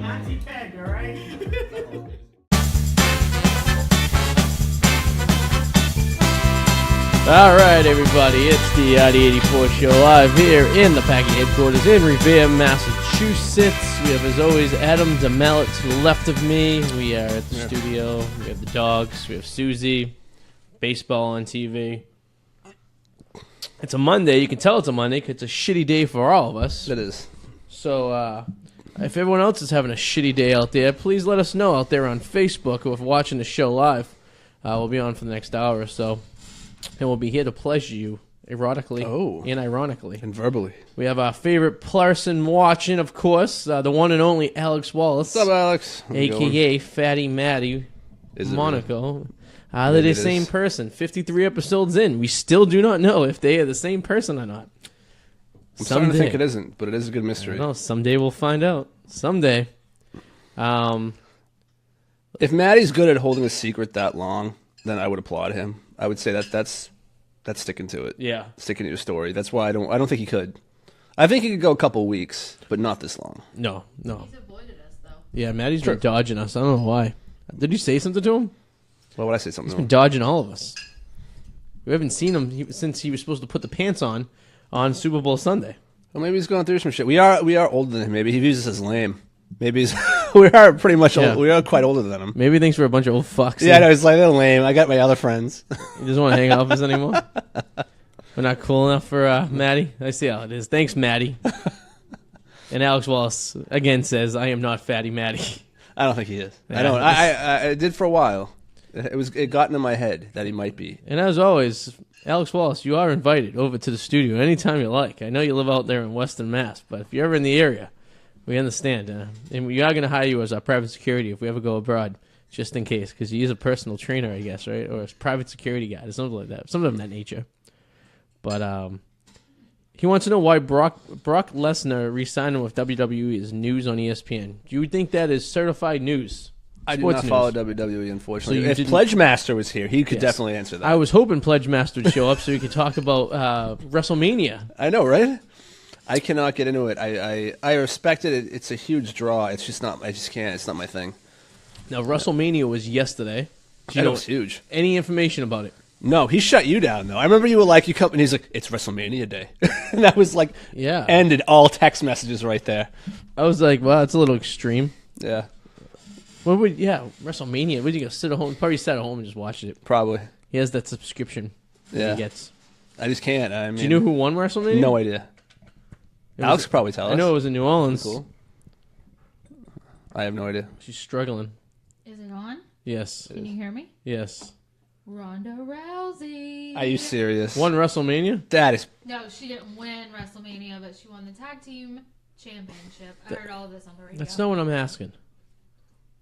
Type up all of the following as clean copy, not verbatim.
Arty Peg, all right? All right, everybody, it's the Arty 84 show live here in the Packy headquarters in Revere, Massachusetts. We have, as always, Adam DeMallet to the left of me. We are at the studio. We have the dogs. We have Susie. Baseball on TV. It's a Monday. You can tell it's a Monday because it's a shitty day for all of us. It is. So, if everyone else is having a shitty day out there, please let us know out there on Facebook or if watching the show live. We'll be on for the next hour or so. And we'll be here to pleasure you erotically and ironically. And verbally. We have our favorite person watching, of course, the one and only Alex Wallace. What's up, Alex? A.K.A. Fatty Matty Monaco. They're the same person. 53 episodes in. We still do not know if they are the same person or not. I'm starting to think it isn't, but it is a good mystery. No, someday we'll find out. Someday. If Maddie's good at holding a secret that long, then I would applaud him. I would say that's sticking to it. Yeah. Sticking to your story. That's why I don't think he could. I think he could go a couple weeks, but not this long. No. He's avoided us, though. Yeah, Maddie's been dodging us. I don't know why. Did you say something to him? Why would I say something He's to been him? dodging all of us. We haven't seen him since he was supposed to put the pants on Super Bowl Sunday. Well, maybe he's going through some shit. We are older than him. Maybe he views us as lame. Maybe he's we are pretty much old. We are quite older than him. Maybe he thinks we're a bunch of old fucks. Yeah, no, he's like, they're lame. I got my other friends. He doesn't want to hang out with us anymore. We're not cool enough for Maddie. I see how it is. Thanks, Maddie. And Alex Wallace again says, "I am not Fatty Maddie." I don't think he is. Yeah, I don't. I did for a while. It got into my head that he might be. And as always, Alex Wallace, you are invited over to the studio anytime you like. I know you live out there in Western Mass, but if you're ever in the area, we understand. And we are going to hire you as our private security if we ever go abroad, just in case, because he is a personal trainer, I guess, right? Or a private security guy, or something like that. Something of that nature. But he wants to know why Brock Lesnar re-signing with WWE is news on ESPN. Do you think that is certified news? I do not follow WWE, unfortunately. So if Pledge Master was here, he could definitely answer that. I was hoping Pledge Master would show up so we could talk about WrestleMania. I know, right? I cannot get into it. I respect it. It's a huge draw. It's just not. I just can't. It's not my thing. Now, WrestleMania was yesterday. I know it's huge. Any information about it? No, he shut you down, though. I remember you were like, you come, and he's like, it's WrestleMania day. And that was like, ended all text messages right there. I was like, well, it's a little extreme. Yeah. WrestleMania. Would you go sit at home? Probably sat at home and just watched it. Probably. He has that subscription that he gets. I just can't. I mean, do you know who won WrestleMania? No idea. Alex could probably tell us. I know it was in New Orleans. Cool. I have no idea. She's struggling. Is it on? Yes. Can you hear me? Yes. Ronda Rousey. Are you serious? Won WrestleMania? That is. No, she didn't win WrestleMania, but she won the tag team championship. I heard all of this on the radio. That's not what I'm asking.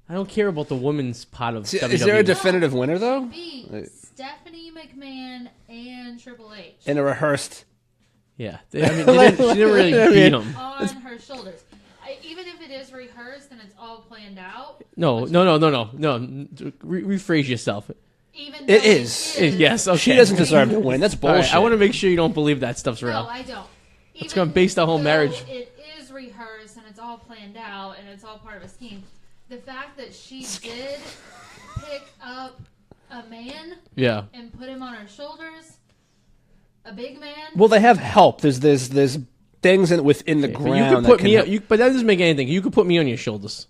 I don't care about the women's part of WWE. Is there a definitive winner, though? Stephanie McMahon and Triple H. In a rehearsed. Yeah. She didn't really beat them. On her shoulders. Even if it is rehearsed and it's all planned out. No. Rephrase yourself. Even it is. Yes, okay. She doesn't deserve to win. That's bullshit. Right, I want to make sure you don't believe that stuff's real. No, I don't. It's going to base the whole marriage. It is rehearsed and it's all planned out and it's all part of a scheme. The fact that she did pick up a man and put him on her shoulders, a big man. Well, they have help. There's things within the ground. You could put me. But that doesn't make anything. You could put me on your shoulders.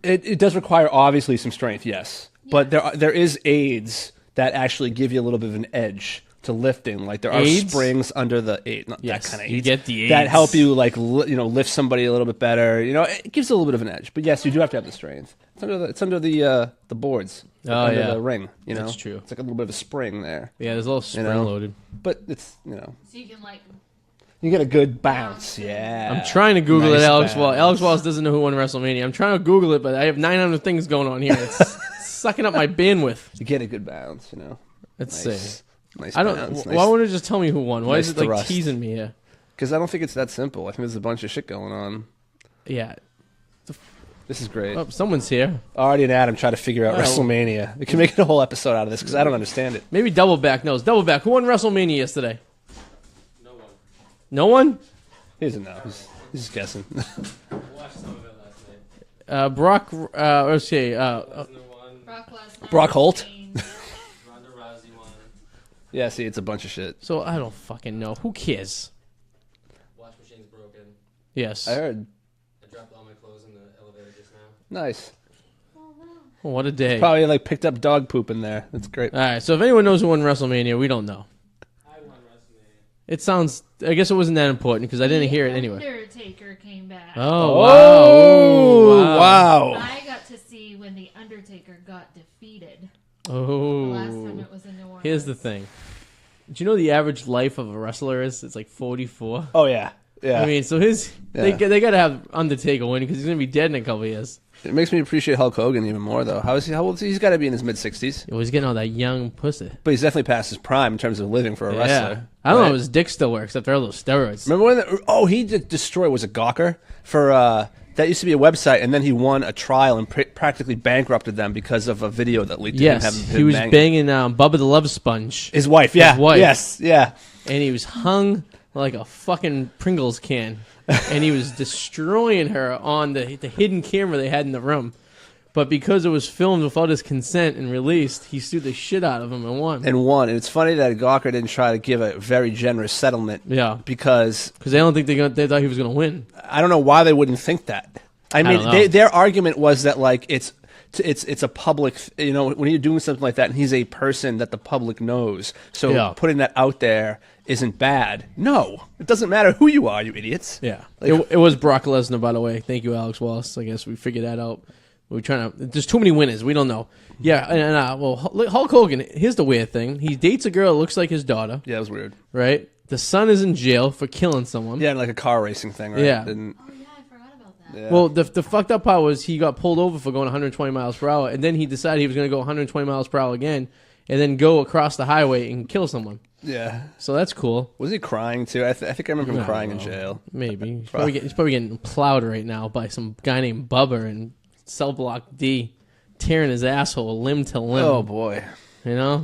It does require obviously some strength, yes. But there is aids that actually give you a little bit of an edge to lifting. Like there are springs under the aid, not that kind of aids. You get the aids that help you lift somebody a little bit better. It gives a little bit of an edge. But yes, you do have to have the strength. It's under the boards. Under the ring. That's true. It's like a little bit of a spring there. Yeah, there's a little spring loaded. But it's So you can you get a good bounce. Yeah. I'm trying to Google it, Alex Wallace. Alex Wallace doesn't know who won WrestleMania. I'm trying to Google it, but I have 900 things going on here. It's sucking up my bandwidth. You get a good bounce, Let's see. Nice I don't. bounce, why wouldn't you just tell me who won? Why nice is it like thrust. teasing me here? Because I don't think it's that simple. I think there's a bunch of shit going on. Yeah. This is great. Oh, someone's here. Arty and Adam try to figure out WrestleMania. We can make it a whole episode out of this because I don't understand it. Maybe Doubleback knows. Doubleback, who won WrestleMania yesterday? No one. No one? He doesn't know. He's just guessing. I watched some of it last night. Brock, let's see. Lesnar won. Brock Lesnar. Brock Holt? Ronda Rousey won. Yeah, see, it's a bunch of shit. So I don't fucking know. Who cares? Wash machine's broken. Yes. I heard. I dropped all my clothes in the elevator just now. Nice. Well, what a day. Probably like picked up dog poop in there. That's great. All right, so if anyone knows who won WrestleMania, we don't know. I won WrestleMania. It sounds, I guess it wasn't that important because I didn't hear it anyway. Undertaker came back. Oh, wow. Oh, wow. I got to see when the Undertaker got defeated. Oh. The last time it was in New Orleans. Here's the thing. Do you know the average life of a wrestler is? It's like 44. Oh, yeah. Yeah. I mean, so they got to have Undertaker win because he's going to be dead in a couple of years. It makes me appreciate Hulk Hogan even more, though. How old is he? He's got to be in his mid-60s. He's getting all that young pussy. But he's definitely past his prime in terms of living for a wrestler. I don't know right? if his dick still works after all those steroids. Remember when he did destroy, was it Gawker? For, that used to be a website, and then he won a trial and practically bankrupted them because of a video that leaked. Yes, he was banging Bubba the Love Sponge. His wife, yeah. His wife. Yes, yeah. And he was hung like a fucking Pringles can. And he was destroying her on the hidden camera they had in the room. But because it was filmed without his consent and released, he sued the shit out of him and won. And it's funny that Gawker didn't try to give a very generous settlement. Yeah. Because they don't think they thought he was going to win. I don't know why they wouldn't think that. I mean, their argument was that like it's a public, when you're doing something like that, and he's a person that the public knows, so putting that out there isn't bad. No, it doesn't matter who you are, you idiots. Yeah, it was Brock Lesnar, by the way. Thank you, Alex Wallace. I guess we figured that out. We're trying to. There's too many winners. We don't know. Yeah, and well, Hulk Hogan. Here's the weird thing. He dates a girl that looks like his daughter. Yeah, it was weird. Right. The son is in jail for killing someone. Yeah, like a car racing thing. Right? Yeah. Yeah. Well, the fucked up part was he got pulled over for going 120 miles per hour, and then he decided he was going to go 120 miles per hour again, and then go across the highway and kill someone. Yeah. So that's cool. Was he crying too? I think I remember him crying in jail. Maybe. He's probably getting plowed right now by some guy named Bubba in Cell Block D, tearing his asshole limb to limb. Oh boy. You know.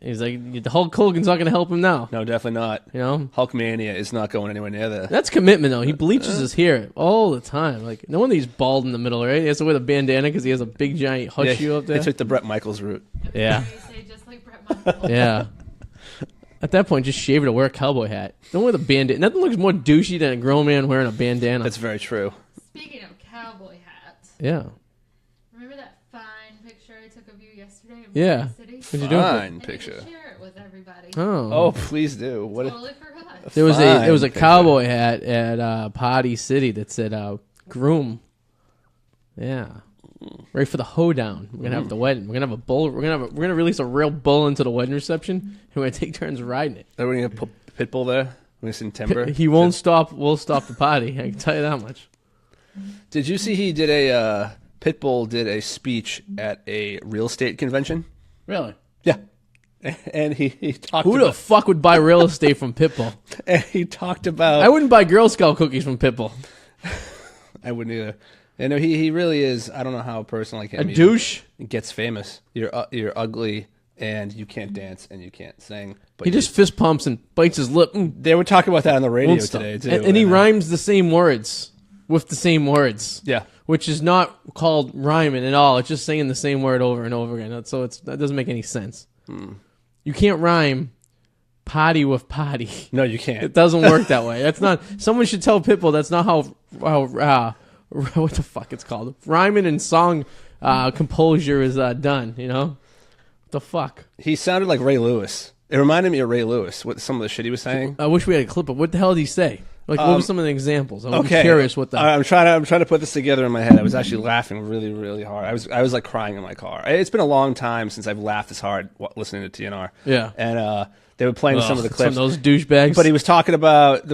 He's like, the Hulk Hogan's not going to help him now. No, definitely not. You know, Hulkmania is not going anywhere near there. That's commitment, though. He bleaches his hair all the time. Like, no wonder he's bald in the middle, right? He has to wear the bandana because he has a big giant horseshoe up there. He took the Bret Michaels route. Yeah. Just like Bret Michaels. Yeah. At that point, just shave it or wear a cowboy hat. Don't wear the bandana. Nothing looks more douchey than a grown man wearing a bandana. That's very true. Speaking of cowboy hats. Yeah. Remember that fine picture I took of you yesterday? Yeah. City? What'd you do? Fine picture. I share it with everybody. Oh, please do. What? Totally forgot. There was a cowboy hat at Party City that said "groom." Yeah. Ready for the hoedown. We're gonna have the wedding. We're gonna have a bull. We're gonna release a real bull into the wedding reception, and we're gonna take turns riding it. Are we gonna put Pitbull there? We're gonna send Timber. He won't stop. We'll stop the party. I can tell you that much. Did you see he did Pitbull did a speech at a real estate convention? Really? Yeah. And he talked. Who the fuck would buy real estate from Pitbull? And he talked about. I wouldn't buy Girl Scout cookies from Pitbull. I wouldn't either. You know, he really is. I don't know how a person like him a douche gets famous. You're ugly and you can't dance and you can't sing. But he just fist pumps and bites his lip. They were talking about that on the radio today too. And he rhymes the same words with the same words. Yeah, which is not called rhyming at all. It's just saying the same word over and over again. So that doesn't make any sense. You can't rhyme potty with potty. No, you can't. It doesn't work that way. That's not. Someone should tell Pitbull that's not how what the fuck it's called. Rhyming and song composure is done. You know, what the fuck. He sounded like Ray Lewis. It reminded me of Ray Lewis. What some of the shit he was saying. I wish we had a clip of what the hell did he say? Like, what were some of the examples? I'm curious what the. I'm trying to put this together in my head. I was actually laughing really, really hard. I was like crying in my car. It's been a long time since I've laughed this hard listening to TNR. Yeah, and they were playing some of the clips. Some of those douchebags. But he was talking about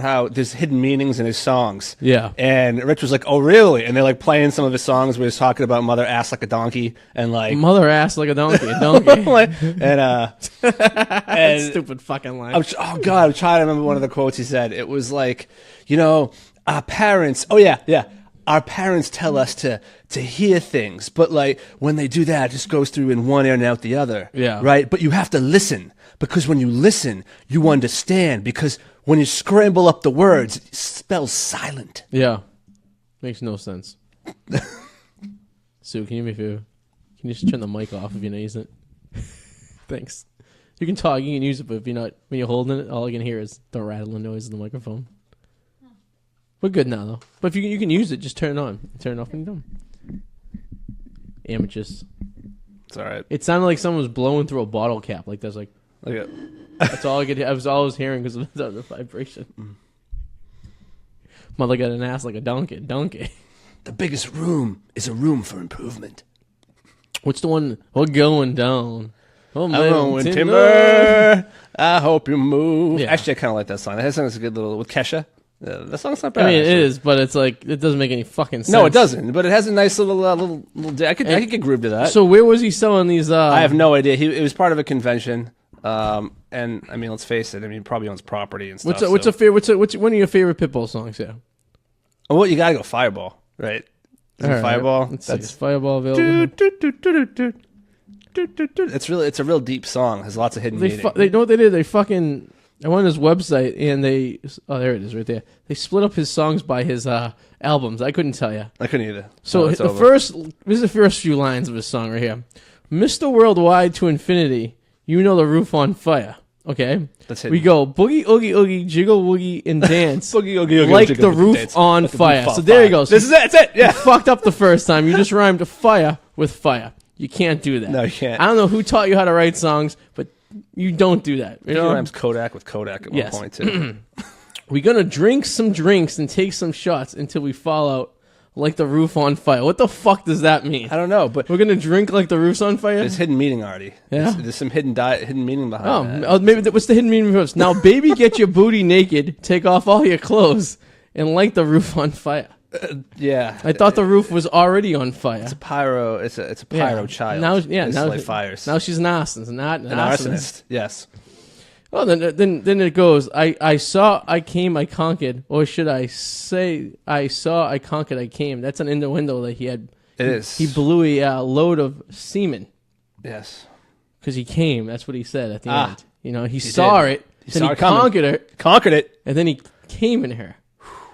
how there's hidden meanings in his songs. Yeah. And Rich was like, "Oh, really?" And they're like playing some of his songs where he's talking about mother ass like a donkey and like mother ass like a donkey, and stupid fucking line. I'm trying to remember one of the quotes he said. It was like, our parents. Oh yeah. Our parents tell us to hear things, but like when they do that, it just goes through in one ear and out the other. Yeah. Right. But you have to listen because when you listen, you understand. Because when you scramble up the words, it spells silent. Yeah. Makes no sense. Sue, can you do me a favor? Can you just turn the mic off if you're not using it? Thanks. You can talk, you can use it, but if you're not, when you're holding it, all I can hear is the rattling noise of the microphone. We're good now, though. But if you can use it, just turn it on. Turn it off when you're done. Amateurs. It's all right. It sounded like someone was blowing through a bottle cap. Like there's like. Okay. That's all I could. I was hearing because of the vibration. Mother got an ass like a donkey. The biggest room is a room for improvement. What's the one? We're going down. Oh man, I'm going timber. I hope you move. Yeah. Actually, I kind of like that song. That song's a good little with Kesha. That song's not bad. I mean, actually. It is, but it's like it doesn't make any fucking sense. No, it doesn't. But it has a nice little. I could get grooved to that. So where was he selling these? I have no idea. It was part of a convention. And I mean, let's face it. I mean, he probably owns property and stuff. What's one of your favorite Pitbull songs? Yeah. Oh, well, you gotta go Fireball, right? Fireball. That's Fireball available. It's a real deep song. Has lots of hidden meaning. They know what they did. They fucking. I went on his website and they. Oh, there it is, right there. They split up his songs by his albums. I couldn't tell you. I couldn't either. So this is the first few lines of his song right here. Mr. Worldwide to Infinity. You know the roof on fire. Okay. We go boogie, oogie, oogie, jiggle, woogie, and dance. Boogie, oogie, oogie, like jiggle, the roof dance. on like fire. Roof So on there fire. you go. So This is it. That's it. Yeah. You fucked up the first time. You just rhymed fire with fire. You can't do that. No, you can't. I don't know who taught you how to write songs, but you don't do that. You know? Rhymes Kodak with Kodak at one point too. We're gonna drink some drinks and take some shots until we fall out like the roof on fire. What the fuck does that mean? I don't know, but we're gonna drink like the roof's on fire. There's hidden meaning, Arty. Yeah, there's some hidden meaning behind that. Oh, maybe what's the hidden meaning first? Now, baby, get your booty naked, take off all your clothes, and light the roof on fire. Yeah, I thought the roof was already on fire. It's a pyro. It's a pyro child. Now, light fires. Now she's an arsonist. Yes. Well, then it goes. I saw, I came, I conquered, or should I say, I saw, I conquered, I came. That's an innuendo that he had. It is. He blew a load of semen. Yes. Because he came. That's what he said at the end. You know, he saw it. Then he conquered her. Conquered it. And then he came in her.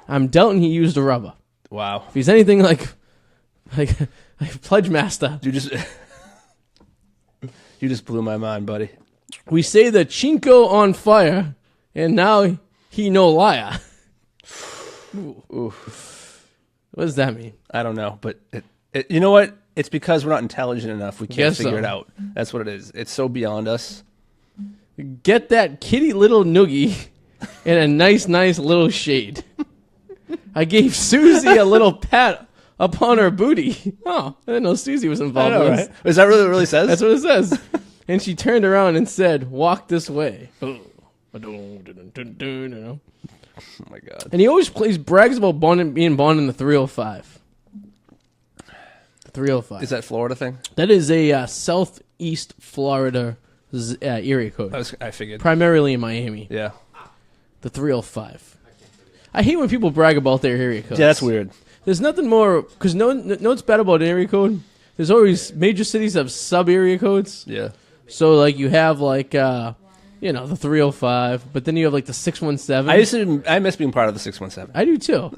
I'm doubting he used a rubber. Wow. If he's anything like Pledge Master. You just blew my mind, buddy. We say the Chinko on fire, and now he no liar. Ooh. What does that mean? I don't know, but you know what? It's because we're not intelligent enough. We can't figure it out. That's what it is. It's so beyond us. Get that kitty little noogie and a nice little shade. I gave Susie a little pat upon her booty. Oh, I didn't know Susie was involved in this. Right? Is that really what it really says? That's what it says. And she turned around and said, walk this way. Oh my God. And he brags about being born in the 305. The 305. Is that Florida thing? That is a southeast Florida area code. I figured. Primarily in Miami. Yeah. The 305. I hate when people brag about their area codes. Yeah, that's weird. There's nothing more, because know what's bad about an area code? There's always, major cities have sub-area codes. Yeah. So, like, you have, like, the 305, but then you have, like, the 617. I miss being part of the 617. I do, too.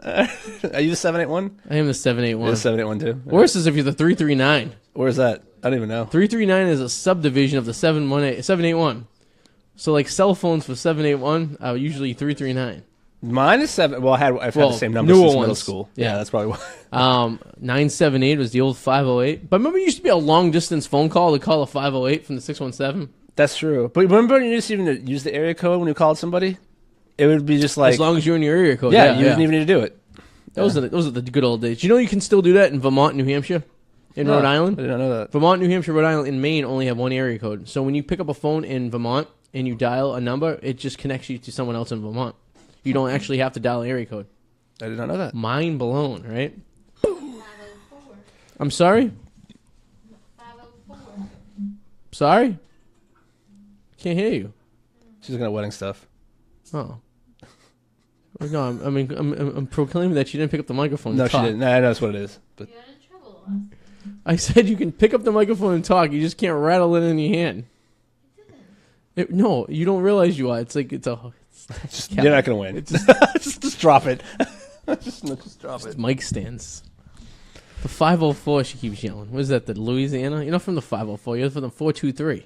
Are you the 781? I am the 781. You're the 781, too? Worse is if you're the 339. Where's that? I don't even know. 339 is a subdivision of the 781. So, like, cell phones for 781 are usually 339. Mine is 7. Well, I've had the same number since middle school. Yeah, that's probably why. 978 was the old 508. But remember, it used to be a long distance phone call to call a 508 from the 617. That's true. But remember when you used to even use the area code when you called somebody? It would be just like, as long as you're in your area code. Yeah, you didn't even need to do it. Those are the good old days. You know you can still do that in Vermont, New Hampshire, in Rhode Island. I did not know that. Vermont, New Hampshire, Rhode Island, and Maine only have one area code. So when you pick up a phone in Vermont and you dial a number, it just connects you to someone else in Vermont. You don't actually have to dial an area code. I did not know that. Mind blown, right? 504. I'm sorry? 504. Sorry? Can't hear you. She's looking at wedding stuff. Oh. No, I'm proclaiming that you didn't pick up the microphone. No, she didn't. No, that's what it is. But You got in trouble last. I said you can pick up the microphone and talk. You just can't rattle it in your hand. No, you don't realize you are. It's like it's You're not going to win. Just drop it. just drop it. Mic stands. The 504, she keeps yelling. What is that, the Louisiana? You're not from the 504. You're from the 423.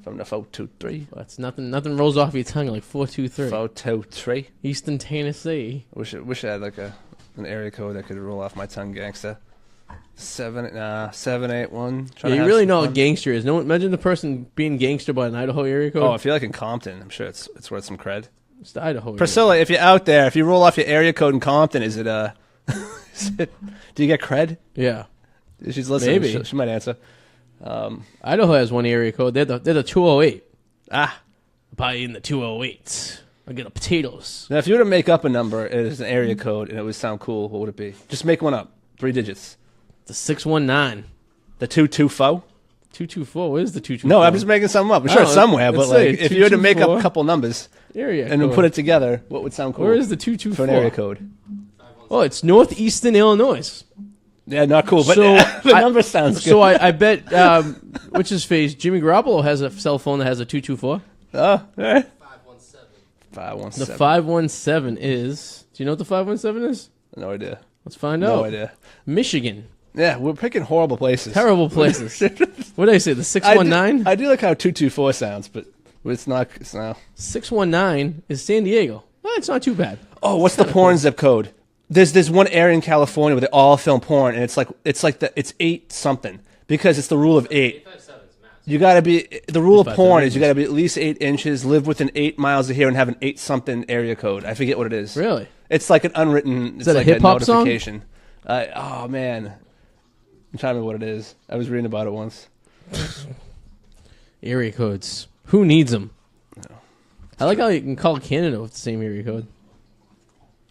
From the 423. Well, that's nothing roll off your tongue like 423. 423. Eastern Tennessee. Wish I had like an area code that could roll off my tongue, gangsta. 781. Yeah, you really know what gangster is. No, imagine the person being gangster by an Idaho area code. Oh, I feel like in Compton, I'm sure it's worth some cred. It's the Idaho. Priscilla, if you're out there, if you roll off your area code in Compton, is it do you get cred? Yeah. She's listening. Maybe. She might answer. Idaho has one area code. They're the 208. Ah. Buy in the 208. I get the potatoes. Now, if you were to make up a number as an area code and it would sound cool, what would it be? Just make one up. 3 digits. The 619. The 224? 224. What is the 224? No, I'm just making something up. I'm sure it's somewhere, but like, if you were to make up a couple numbers area and then put it together, what would sound cool? Where is the 224? For an area code. Oh, it's northeastern Illinois. Yeah, not cool, but so the number sounds good. So I bet, what's his face, Jimmy Garoppolo has a cell phone that has a 224. Oh, all right. 517. The 517 is, do you know what the 517 is? No idea. Let's find out. No idea. Michigan. Yeah, we're picking horrible places. Terrible places. What did I say, the 619? I do like how 224 sounds, but it's not. 619 is San Diego. Well, it's not too bad. Oh, what's the porn zip code? There's one area in California where they all film porn, and it's 8 something because it's the rule of 8. You got to be the rule of porn is you got to be at least 8 inches, live within 8 miles of here, and have an 8 something area code. I forget what it is. Really? It's like an unwritten. Is that like a hip hop notification. Oh man, I'm trying to remember what it is. I was reading about it once. Area codes. Who needs them? No. I like how you can call Canada with the same area code.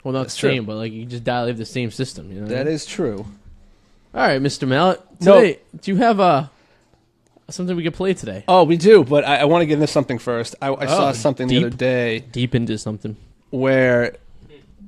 Well, not the same, but like you just dial the same system. You know that is true. All right, Mr. Mallet. Today, do you have something we could play today? Oh, we do, but I want to get into something first. I saw something the other day. Deep into something. Where,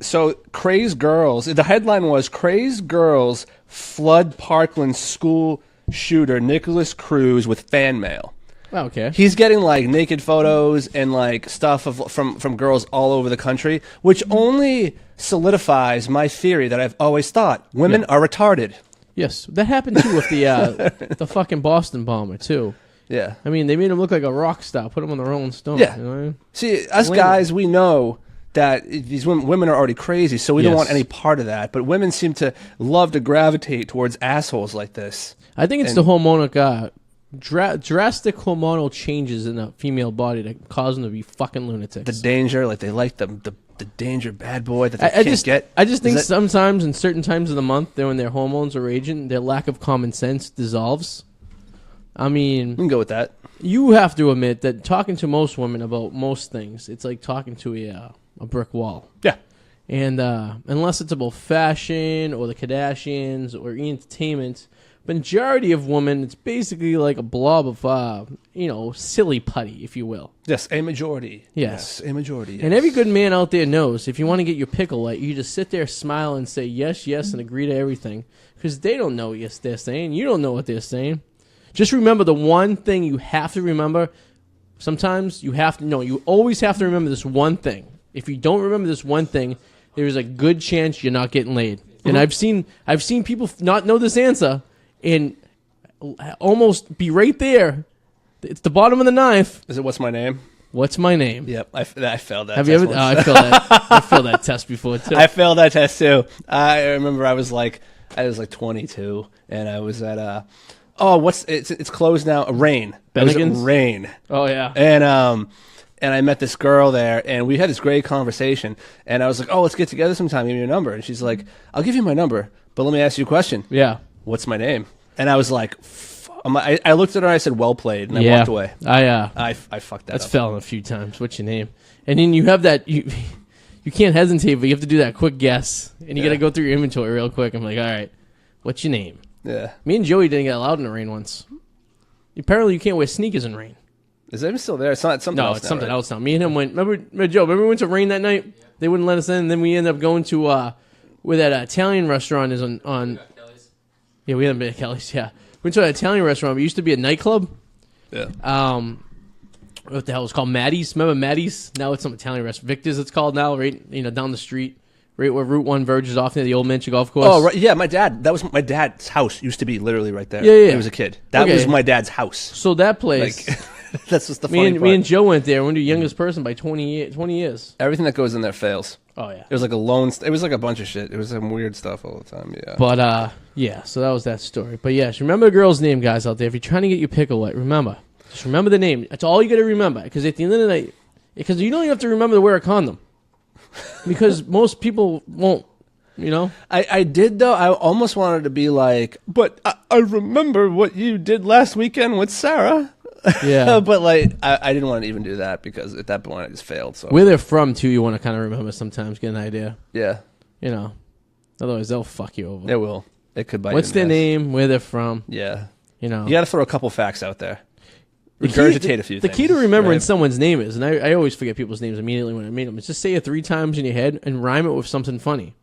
so crazed girls. The headline was "Crazed Girls Flood Parkland School Shooter Nicholas Cruz with Fan Mail." Oh, okay. He's getting like naked photos and like stuff from girls all over the country, which only solidifies my theory that I've always thought women are retarded. Yes, that happened too with the fucking Boston bomber too. Yeah, I mean they made him look like a rock star, put him on the Rolling Stone. Yeah, you know? See, us guys, we know that these women are already crazy, so we don't want any part of that. But women seem to love to gravitate towards assholes like this. I think it's the hormonal drastic hormonal changes in a female body that cause them to be fucking lunatics. The danger, like they like the danger bad boy that they can't get. I just think sometimes in certain times of the month, when their hormones are raging, their lack of common sense dissolves. I mean, we can go with that. You have to admit that talking to most women about most things, it's like talking to a brick wall. Yeah. And unless it's about fashion or the Kardashians or entertainment, majority of women, it's basically like a blob of, silly putty, if you will. Yes, a majority. Yes, a majority. Yes. And every good man out there knows if you want to get your pickle wet, you just sit there, smile, and say yes, yes, and agree to everything. Because they don't know what they're saying. You don't know what they're saying. Just remember the one thing you have to remember. Sometimes you have to, you always have to remember this one thing. If you don't remember this one thing, there's a good chance you're not getting laid. Mm-hmm. And I've seen people not know this answer and almost be right there. It's the bottom of the knife. Is it what's my name? What's my name? Yep, I failed that. Have you ever? I failed that. I failed that test before too. I failed that test too. I remember I was like 22, and I was at it's closed now. Rain. Bennigan's? Rain. Oh yeah. And I met this girl there, and we had this great conversation. And I was like, "Oh, let's get together sometime. Give me your number." And she's like, "I'll give you my number, but let me ask you a question." Yeah. What's my name? And I was like, I looked at her and I said, "Well played," and I walked away. I fucked that up. That's fell a few times. What's your name? And then you have that you can't hesitate, but you have to do that quick guess, and you got to go through your inventory real quick. I'm like, all right, what's your name? Yeah. Me and Joey didn't get allowed in the rain once. Apparently, you can't wear sneakers in rain. Is it even still there? It's not something else. No, it's something else now. Me and him went. Remember Joe? Remember we went to rain that night? Yeah. They wouldn't let us in. And then we ended up going to where that Italian restaurant is on. Yeah, we hadn't been at Kelly's. Yeah, we went to an Italian restaurant. It used to be a nightclub. Yeah. what the hell it was called? Maddie's. Remember Maddie's? Now it's some Italian restaurant. Victor's it's called now, right? Down the street. Right where Route 1 verges off near the Old Mansion Golf Course. Oh, right. Yeah, that was my dad's house. Used to be literally right there. Yeah. When he was a kid. That was my dad's house. So that place. That's just the funny part. Me and Joe went there. We're the youngest person by 20 years. Everything that goes in there fails. Oh, yeah. It was like a loan. It was like a bunch of shit. It was some weird stuff all the time, yeah. But, yeah, so that was that story. But, yes, remember the girl's name, guys, out there. If you're trying to get your pickle wet, remember. Just remember the name. That's all you got to remember. Because at the end of the night, because you don't even have to remember to wear a condom. Because most people won't. I did though. I almost wanted to be like, but I remember what you did last weekend with Sarah. Yeah, but like I didn't want to even do that because at that point I just failed. So where they're from too, you want to kind of remember sometimes, get an idea. Yeah, otherwise they'll fuck you over. They will. It could bite. What's their name? Where they're from? Yeah, you got to throw a couple facts out there. Regurgitate a few. The key to remembering someone's name is, and I always forget people's names immediately when I meet them. Is just say it 3 times in your head and rhyme it with something funny.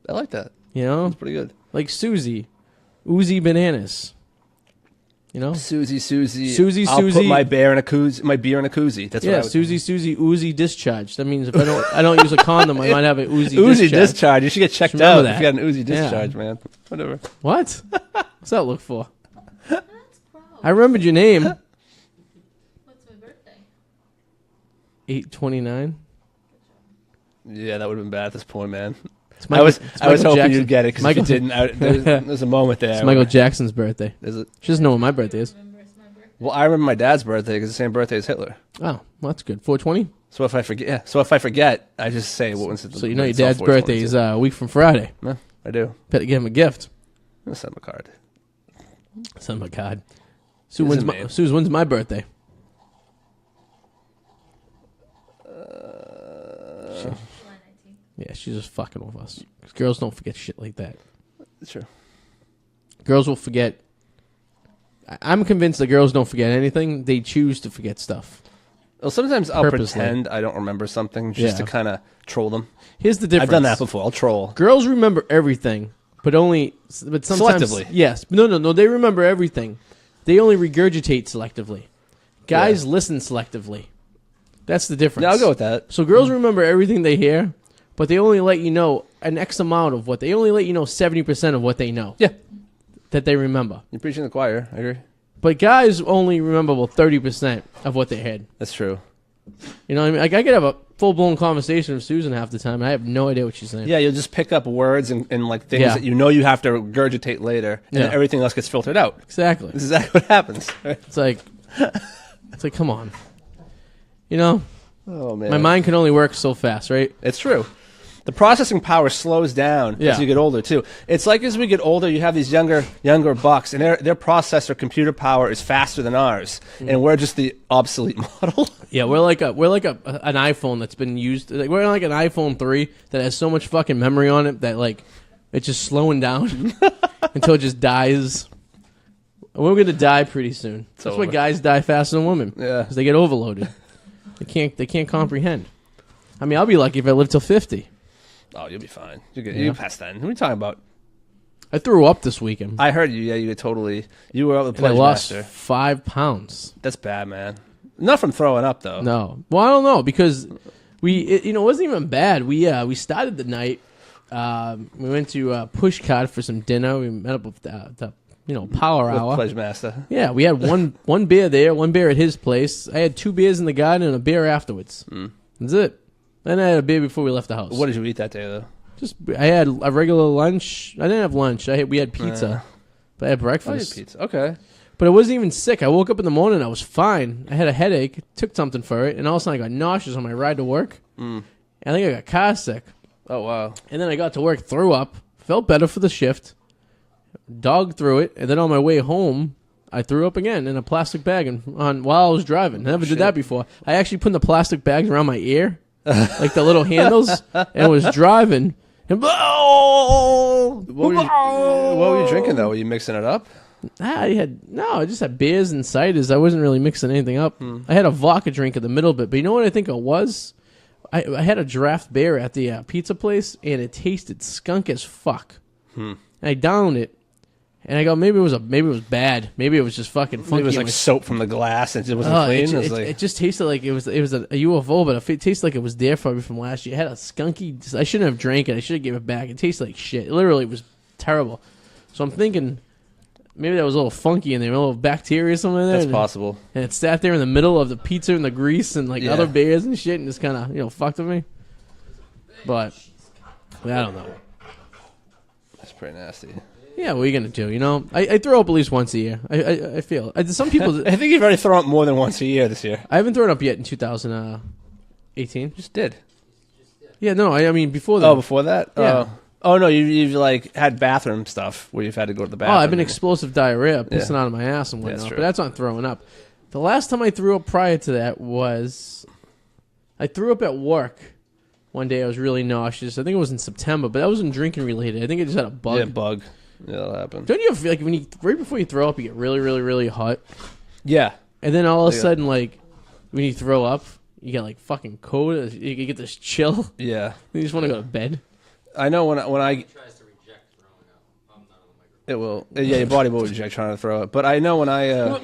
I like that. That's pretty good. Like Susie, Uzi Bananas. Susie. I'll put my beer in a koozie. That's what I would Susie, Uzi discharge. That means if I don't use a condom, I might have an Uzi discharge. You should get checked out if you got an Uzi discharge, man. Whatever. What? What's that look for? I remembered your name. What's my birthday? 8/29. Yeah, that would have been bad at this point, man. I was hoping Jackson. you'd get it because if you didn't, there's a moment there. It's Michael Jackson's birthday. Is it? She doesn't know when my birthday is. Well, I remember my dad's birthday because it's the same birthday as Hitler. Oh, well, that's good. 4/20. So if I forget, I just say what was it. So your dad's birthday is a week from Friday. No, I do. Better give him a gift. I'll send him a card. Send him a card. Sue, when's my birthday? Yeah, she's just fucking with us. 'Cause girls don't forget shit like that. Sure. Girls will forget. I'm convinced that girls don't forget anything. They choose to forget stuff. Well, sometimes I'll pretend I don't remember something just to kind of troll them. Here's the difference. I've done that before. I'll troll. Girls remember everything, but sometimes selectively. Yes. No. They remember everything. They only regurgitate selectively. Guys listen selectively. That's the difference. Yeah, I'll go with that. So girls remember everything they hear, but they only let you know an X amount of what they only let you know 70% of what they know. Yeah. That they remember. You're preaching to the choir. I agree. But guys only remember 30% of what they had. That's true. You know what I mean? Like I could have a full-blown conversation with Susan half the time, and I have no idea what she's saying. Yeah, you'll just pick up words and like things that you have to regurgitate later, and then everything else gets filtered out. Exactly. This is exactly what happens. It's like, come on. Oh man, my mind can only work so fast, right? It's true. The processing power slows down as you get older too. It's like as we get older, you have these younger bucks, and their processor computer power is faster than ours, and we're just the obsolete model. Yeah, we're like an iPhone that's been used. Like, we're like an iPhone 3 that has so much fucking memory on it that like it's just slowing down until it just dies. We're gonna die pretty soon. That's why guys die faster than women. Yeah, because they get overloaded. They can't comprehend. I mean, I'll be lucky if I live till 50. Oh, you'll be fine. You pass that. What are you talking about? I threw up this weekend. I heard you. Yeah, you were up the I lost 5 pounds. That's bad, man. Not from throwing up though. No. Well, I don't know because it wasn't even bad. We started the night. We went to Push Card for some dinner. We met up with the Power Hour. Pledge Master. Yeah, we had one beer there, one beer at his place. I had 2 beers in the garden and a beer afterwards. That's it. Then I had a beer before we left the house. What did you eat that day, though? I had a regular lunch. I didn't have lunch. We had pizza. But I had breakfast. Pizza. Okay. But I wasn't even sick. I woke up in the morning. I was fine. I had a headache. Took something for it. And all of a sudden I got nauseous on my ride to work. I think I got car sick. Oh, wow. And then I got to work, threw up. Felt better for the shift. Dogged through it. And then on my way home, I threw up again in a plastic bag while I was driving. I never did that before. I actually put the plastic bags around my ear. Like the little handles, and was driving. And what were you drinking though? Were you mixing it up? I just had beers and ciders. I wasn't really mixing anything up. I had a vodka drink in the middle of it, but you know what I think it was? I had a draft beer at the pizza place, and it tasted skunk as fuck. And I downed it, And I go, maybe it was bad. Maybe it was just fucking funky. Maybe it was like soap from the glass and it wasn't clean. It just tasted like it was a UFO, but it tasted like it was there for me from last year. It had a skunky. I shouldn't have drank it. I should have gave it back. It tasted like shit. It literally was terrible. So I'm thinking maybe that was a little funky in there, a little bacteria or something in there. That's possible. And it sat there in the middle of the pizza and the grease and like other beers and shit, and just kind of fucked with me. But I don't know. That's pretty nasty. Yeah, what are you gonna do? I throw up at least once a year. I feel some people. I think you've already thrown up more than once a year this year. I haven't thrown up yet in 2018. Just did. Yeah, no, I mean before that. Oh, before that? Yeah. Oh no, you've like had bathroom stuff where you've had to go to the bathroom. Oh, I've been explosive diarrhea, pissing out of my ass and whatnot. But that's not throwing up. The last time I threw up prior to that was I threw up at work. One day I was really nauseous. I think it was in September, but that wasn't drinking related. I think I just had a bug. Yeah, bug. Yeah, that'll happen. Don't you feel like right before you throw up, you get really, really, really hot? Yeah. And then all of a sudden, like, when you throw up, you get like fucking cold. You get this chill. Yeah. You just want to go to bed. I know when I It tries to reject throwing up. I'm not on the microphone. it will. Yeah, your body will reject trying to throw it. But I know when I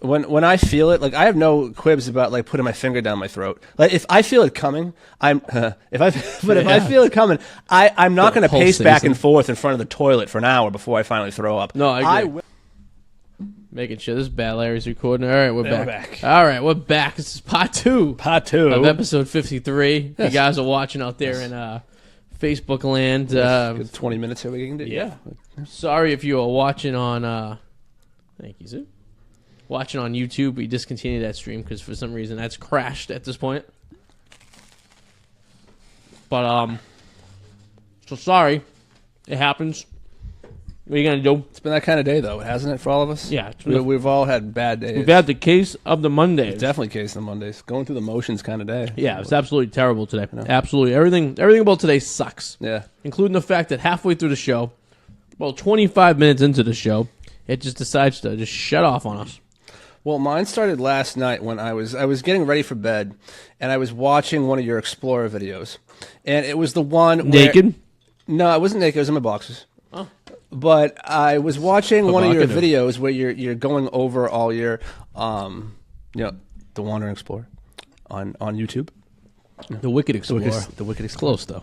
when I feel it, like I have no quibs about like putting my finger down my throat. Like if I feel it coming, if I feel it coming, I'm not going to pace back and forth in front of the toilet for an hour before I finally throw up. No, I agree. Making sure this bad Larry's recording. All right, we're back. All right, we're back. This is part two of episode 53. Yes. You guys are watching out there in Facebook land. 20 minutes here we can do. Yeah. Sorry if you are watching on. Thank you, sir. Watching on YouTube, we discontinued that stream because for some reason that's crashed at this point. But so sorry, it happens. What are you gonna do? It's been that kind of day though, hasn't it, for all of us? Yeah, we've all had bad days. We've had the case of the Mondays. It's definitely case of the Mondays. Going through the motions kind of day. Yeah, it's absolutely terrible today. Absolutely, everything about today sucks. Yeah, including the fact that halfway through the show, well, 25 minutes into the show, it just decides to just shut off on us. Well, mine started last night when I was getting ready for bed, and I was watching one of your Explorer videos, and it was the one naked. No, I wasn't naked. I was in my boxers. Oh. But I was watching one of your videos where you're going over all your, the Wandering Explorer on YouTube. The Wicked Explorer. The Wicked Explorer. Close though.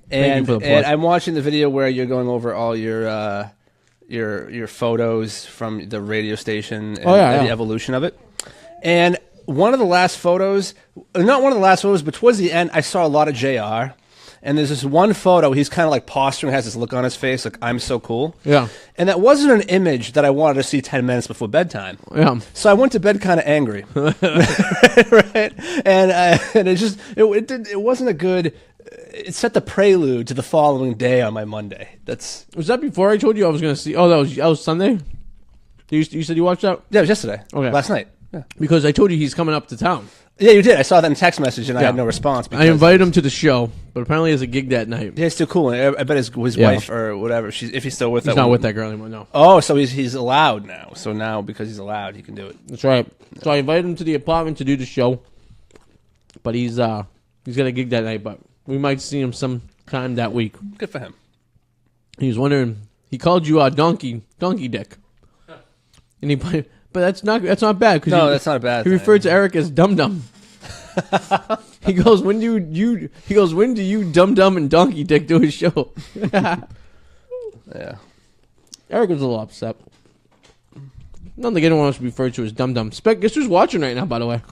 And I'm watching the video where you're going over all your photos from the radio station and the evolution of it. And one of the last photos, not one of the last photos, but towards the end, I saw a lot of JR. And there's this one photo, he's kind of like posturing, has this look on his face, like, I'm so cool. Yeah. And that wasn't an image that I wanted to see 10 minutes before bedtime. Yeah. So I went to bed kind of angry. Right? And it wasn't a good, it set the prelude to the following day on my Monday. Was that before I told you I was going to see, that was Sunday? You said you watched that? Yeah, it was yesterday. Okay. Last night. Yeah. Because I told you he's coming up to town. Yeah, you did. I saw that in text message, and I had no response. I invited him to the show, but apparently he has a gig that night. Yeah, he's still cool. I bet his wife or whatever, if he's still with he's not with that girl anymore, no. Oh, so he's allowed now. So now, because he's allowed, he can do it. That's right. So I invited him to the apartment to do the show, but he's got a gig that night, but we might see him sometime that week. Good for him. He was wondering, he called you donkey dick. And but that's not bad. No, that's not a bad thing. He referred to Eric as dum dum. He goes, when do you dum dum and donkey dick do his show? Yeah. Eric was a little upset. Not like anyone wants to be referred to as dum dum. Guess who's watching right now, by the way?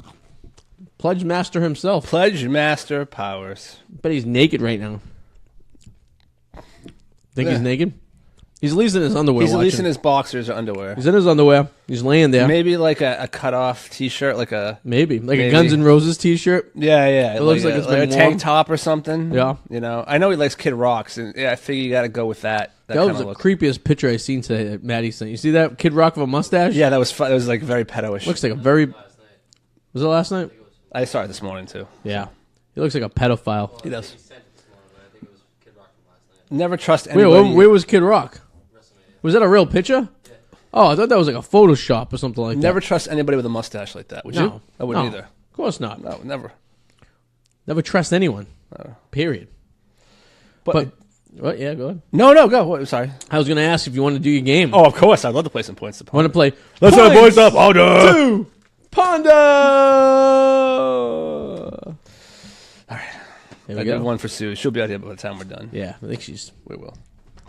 Pledge Master himself. Pledge Master Powers. But he's naked right now. Think he's naked? He's at least in his underwear. He's at least in his boxers or underwear. He's in his underwear. He's laying there. Maybe like a cut-off T-shirt, maybe a Guns N' Roses T-shirt. Yeah. It looks like it's been a tank top or something. Yeah. I know he likes Kid Rock's, and I figure you got to go with that. That was the creepiest picture I seen today that Maddie sent. You see that Kid Rock with a mustache? Yeah, that was fun. That was like very pedo-ish. Looks like a very. Was it last night? I saw it this morning too. Yeah, he looks like a pedophile. He does. Never trust anybody. Wait, where was Kid Rock? Was that a real picture? Yeah. Oh, I thought that was like a Photoshop or something like that. Never trust anybody with a mustache like that, would you? I wouldn't either. Of course not. No, never. Never trust anyone. Period. But What? Yeah, go ahead. No, go. What? Sorry. I was going to ask if you want to do your game. Oh, of course. I'd love to play some points. I want to play. Let's have points up. Ponder. 2. Ponder. All right. Here we go. One for Sue. She'll be out here by the time we're done. Yeah, I think we will.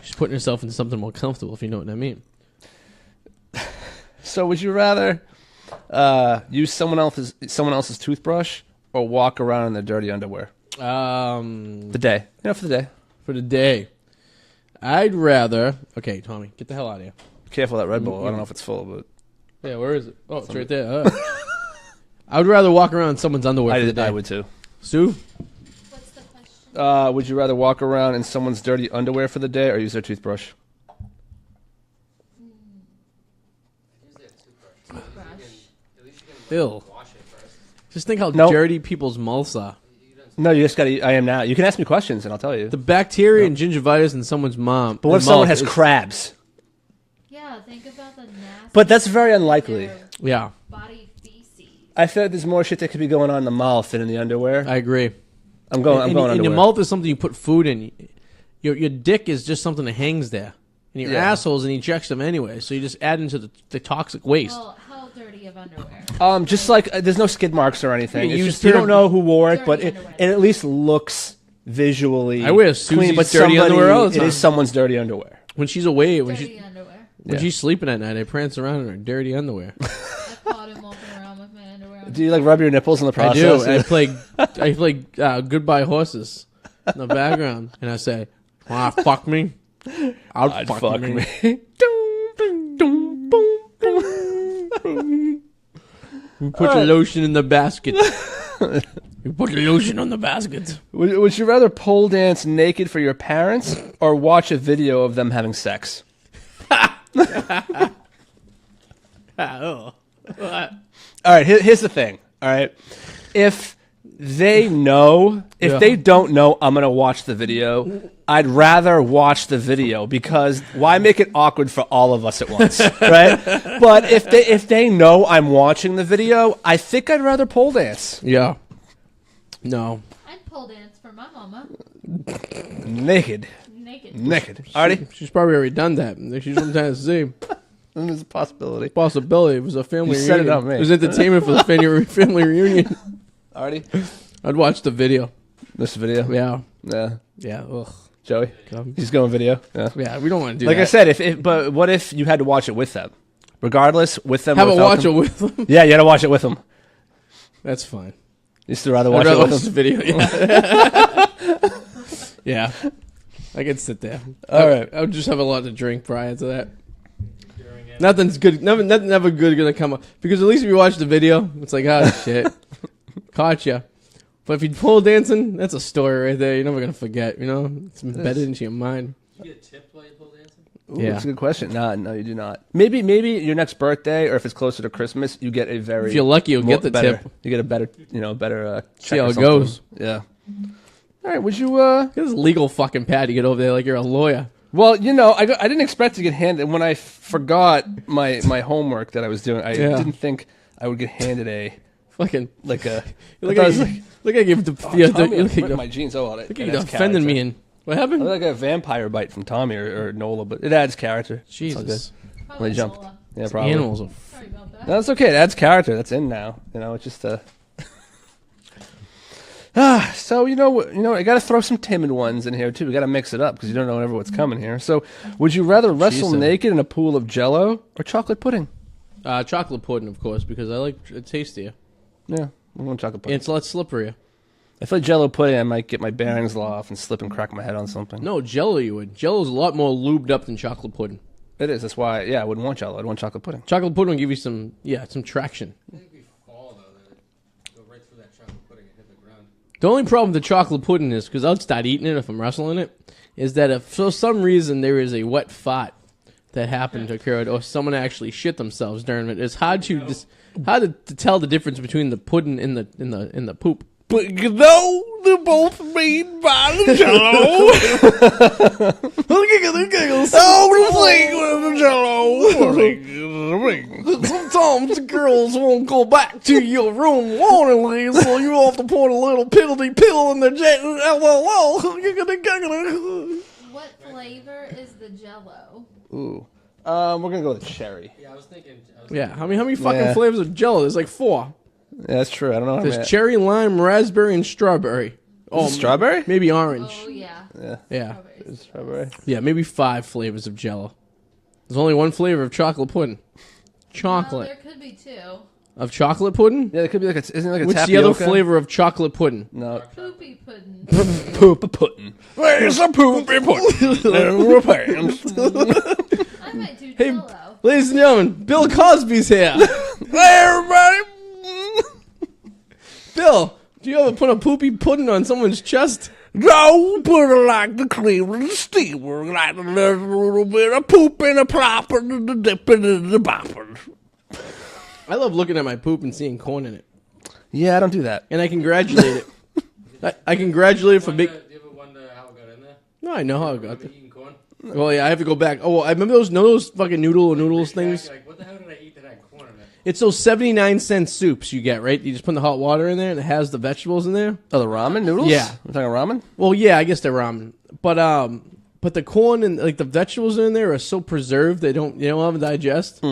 She's putting herself into something more comfortable, if you know what I mean. So, would you rather use someone else's toothbrush or walk around in their dirty underwear? The day. For the day. For the day. I'd rather... Okay, Tommy, get the hell out of here. Careful of that Red Bull. I don't know if it's full, but... Yeah, where is it? Oh, it's right there. I would rather walk around in someone's underwear for the day. I would too. Sue? What's the question? Would you rather walk around in someone's dirty underwear for the day or use their toothbrush? Ew. Just think how dirty people's mouths are. No, you just gotta. I am now. You can ask me questions and I'll tell you. The bacteria and gingivitis in someone's mom. But what if someone has crabs? Yeah, think about the nasty. But that's very unlikely. Yeah. Body feces. I feel like there's more shit that could be going on in the mouth than in the underwear. I agree. I'm going underwear. And your mouth is something you put food in. Your dick is just something that hangs there. And your asshole's and ejects them anyway. So you just add into the toxic waste. Well, how dirty of underwear? Just like there's no skid marks or anything. It's just, you don't know who wore it, but it at least looks visually. I wear Susie's clean, but dirty underwear all the time. It is someone's dirty underwear. When she's away, Underwear. When she's sleeping at night, I prance around in her dirty underwear. I caught him walking around with my underwear on. Do you like rub your nipples in the process? I do. I play Goodbye Horses in the background, and I say, "Wanna fuck me? I'd fuck me." You put the lotion in the basket. You put the lotion on the basket. Would you rather pole dance naked for your parents or watch a video of them having sex? All right, here's the thing. All right, if they know, if they don't know, I'm gonna watch the video. I'd rather watch the video because why make it awkward for all of us at once, right? But if they know I'm watching the video, I think I'd rather pole dance. Yeah. No. I'd pole dance for my mama. Naked. Arty? She's probably already done that. She's from Tennessee. There's a possibility. It was a family reunion. Set it up, man. It was entertainment for the family reunion. Arty? I'd watch the video. This video? Yeah. Yeah. Yeah. Ugh. Joey? He's going video? Yeah, we don't want to do that. Like I said, but what if you had to watch it with them? Regardless, with them Have or a watch it with them? Yeah, you had to watch it with them. That's fine. You still rather watch it with them? The video, yeah. Yeah. I could sit there. All right. I would just have a lot to drink prior to that. Nothing's good. Nothing never good going to come up. Because at least if you watch the video, it's like, oh, shit. Caught ya. But if you pole dancing, that's a story right there. You're never going to forget, you know? It's embedded into your mind. Do you get tipped while you pole dancing? Ooh, that's a good question. No, you do not. Maybe your next birthday, or if it's closer to Christmas, you get a very... If you're lucky, you'll get the better, tip. You get a better, see how it goes. Yeah. All right, would you... Get this legal fucking pad you get over there like you're a lawyer. Well, I didn't expect to get handed... When I forgot my homework that I was doing, I didn't think I would get handed a... Fucking... Like a... Look at my jeans. Oh, look at you defending me. And what happened? I look like a vampire bite from Tommy or Nola, but it adds character. Jesus. When they jump. Nola. Yeah, probably. Animals are... Sorry about that. No, that's okay. It adds character. That's in now. It's just so I got to throw some timid ones in here too. We got to mix it up because you don't know ever what's coming here. So, would you rather wrestle naked in a pool of Jello or chocolate pudding? Chocolate pudding, of course, because I like it tastier. Yeah, I want chocolate pudding. And it's a lot slipperier. If I Jello pudding, I might get my bearings off and slip and crack my head on something. No, Jello you would. Jello's a lot more lubed up than chocolate pudding. It is. That's why. Yeah, I wouldn't want Jello. I'd want chocolate pudding. Chocolate pudding will give you some traction. I think if we fall though, then it go right through that chocolate pudding and hit the ground. The only problem with the chocolate pudding is, because I'll start eating it if I'm wrestling it, is that if for some reason there is a wet fart that happened to occur, or someone actually shit themselves during it, it's hard to tell the difference between the pudding and the poop. But they're both made by the Jello. Sometimes the girls won't go back to your room willingly, so you have to put a little penalty pill in their What What flavor is the Jell-O? Ooh. We're gonna go with cherry. Yeah, I was thinking. How many fucking flavors of Jell-O? There's like 4. Yeah, that's true. I don't know. There's cherry, lime, raspberry, and strawberry. Oh, strawberry? Maybe orange. Oh yeah. Yeah. Strawberry. Yeah, maybe 5 flavors of Jell-O. There's only one flavor of chocolate pudding. Chocolate. Well, there could be 2. Of chocolate pudding? Yeah, it could be like isn't it like a What's tapioca? the other flavor of chocolate pudding? No. Poopy pudding. Poop pudding. Where's a poopy pudding? I might do Jell-O. Ladies and gentlemen, Bill Cosby's here. Hey, everybody. Bill, do you ever put a poopy pudding on someone's chest? No, put it like the Cleveland Steamer, like a little bit of poop in a plop and the dipping in the bopping. I love looking at my poop and seeing corn in it. Yeah, I don't do that. And I congratulate it. I congratulate it for big... Do you ever wonder how it got in there? No, I know how it got there. Eating corn? Well, yeah, I have to go back. Oh, I remember those fucking noodles things? Like, what the hell did I eat that had corn in it? It's those 79-cent soups you get, right? You just put the hot water in there and it has the vegetables in there. Oh, the ramen noodles? Yeah. We're talking ramen? Well, yeah, I guess they're ramen. But the corn and like the vegetables in there are so preserved they don't have a digest.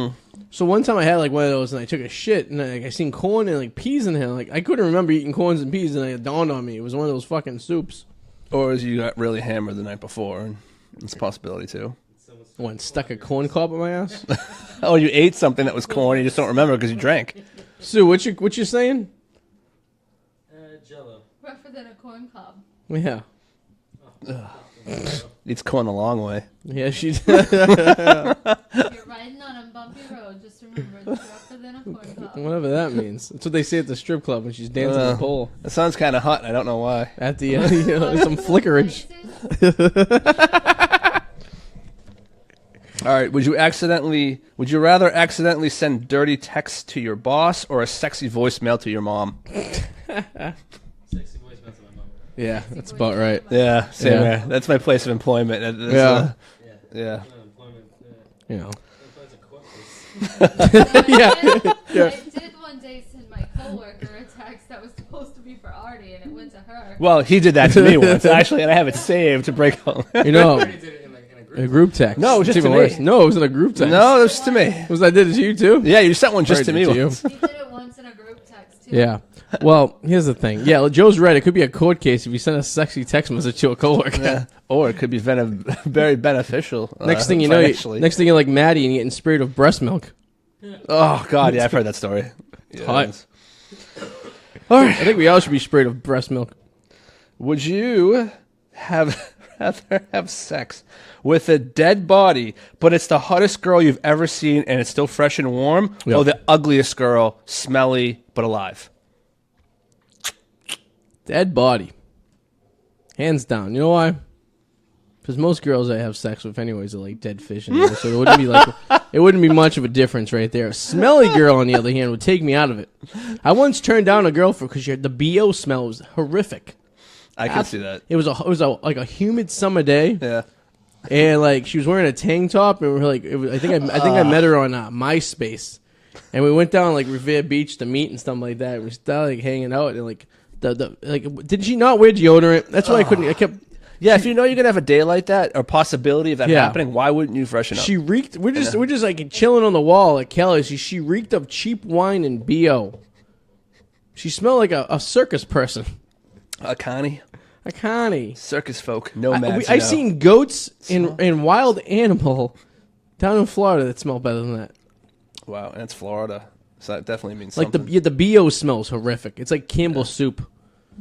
So one time I had like one of those and I took a shit and I seen corn and like peas in here. Like I couldn't remember eating corns and peas and it dawned on me it was one of those fucking soups. Or as you got really hammered the night before, and it's a possibility too. One stuck a corn cob in my ass. Oh, you ate something that was corn, you just don't remember because you drank. Sue, what you saying? Jell-O. Rougher than a corn cob. Yeah. Eats corn the long way. Yeah, she did. If you're riding on a bumpy road, just remember it's rougher than a corn cob. Whatever that means. That's what they say at the strip club when she's dancing the pole. It sounds kind of hot, and I don't know why. At the end, some flickerage. All right, would you rather accidentally send dirty texts to your boss or a sexy voicemail to your mom? Sexy voicemail to my mom. Yeah, that's about right. Yeah, same Yeah. here. That's my place of employment. Yeah. Yeah. Unemployment. You know. That's a court case. I did one day send my coworker a text that was supposed to be for Arty, and it went to her. Well, he did that to me once, actually, and I have it saved to break home. You know, I already did it in a group. a group text. No, it was just It's even to me. worse. No, it was in a group text. No, it was to me. Was I did it to you too? Yeah, you sent one just to Right, me to you. once. He did it once in a group text, too. Yeah. Well, here's the thing. Yeah, Joe's right. It could be a court case if you send a sexy text message to a coworker. Yeah. Or it could be very beneficial. Next thing you know, you're like Maddie and you're getting sprayed with breast milk. Oh, God, yeah, I've heard that story. Yeah, hot. All right. I think we all should be sprayed with breast milk. Would you rather have sex with a dead body, but it's the hottest girl you've ever seen and it's still fresh and warm, Yep. or the ugliest girl, smelly but alive? Dead body. Hands down. You know why? Because most girls I have sex with anyways are like dead fish in there, so it wouldn't be much of a difference right there. A smelly girl, on the other hand, would take me out of it. I once turned down a girl because the BO smell was horrific. I can see that. It was like a humid summer day. Yeah. And like she was wearing a tank top, and we're like, I think I met her on MySpace, and we went down like Revere Beach to meet and stuff like that. And we started like hanging out, and like did she not wear deodorant? That's why I kept. Yeah, if you know you're gonna have a day like that or possibility of that happening, why wouldn't you freshen up? She reeked. We're just like chilling on the wall at Kelly's. She reeked of cheap wine and BO. She smelled like a circus person. A Connie. Circus folk, nomads. I've seen goats in wild animal down in Florida that smell better than that. Wow, and it's Florida, so that definitely means like something. the BO smells horrific. It's like Campbell's soup.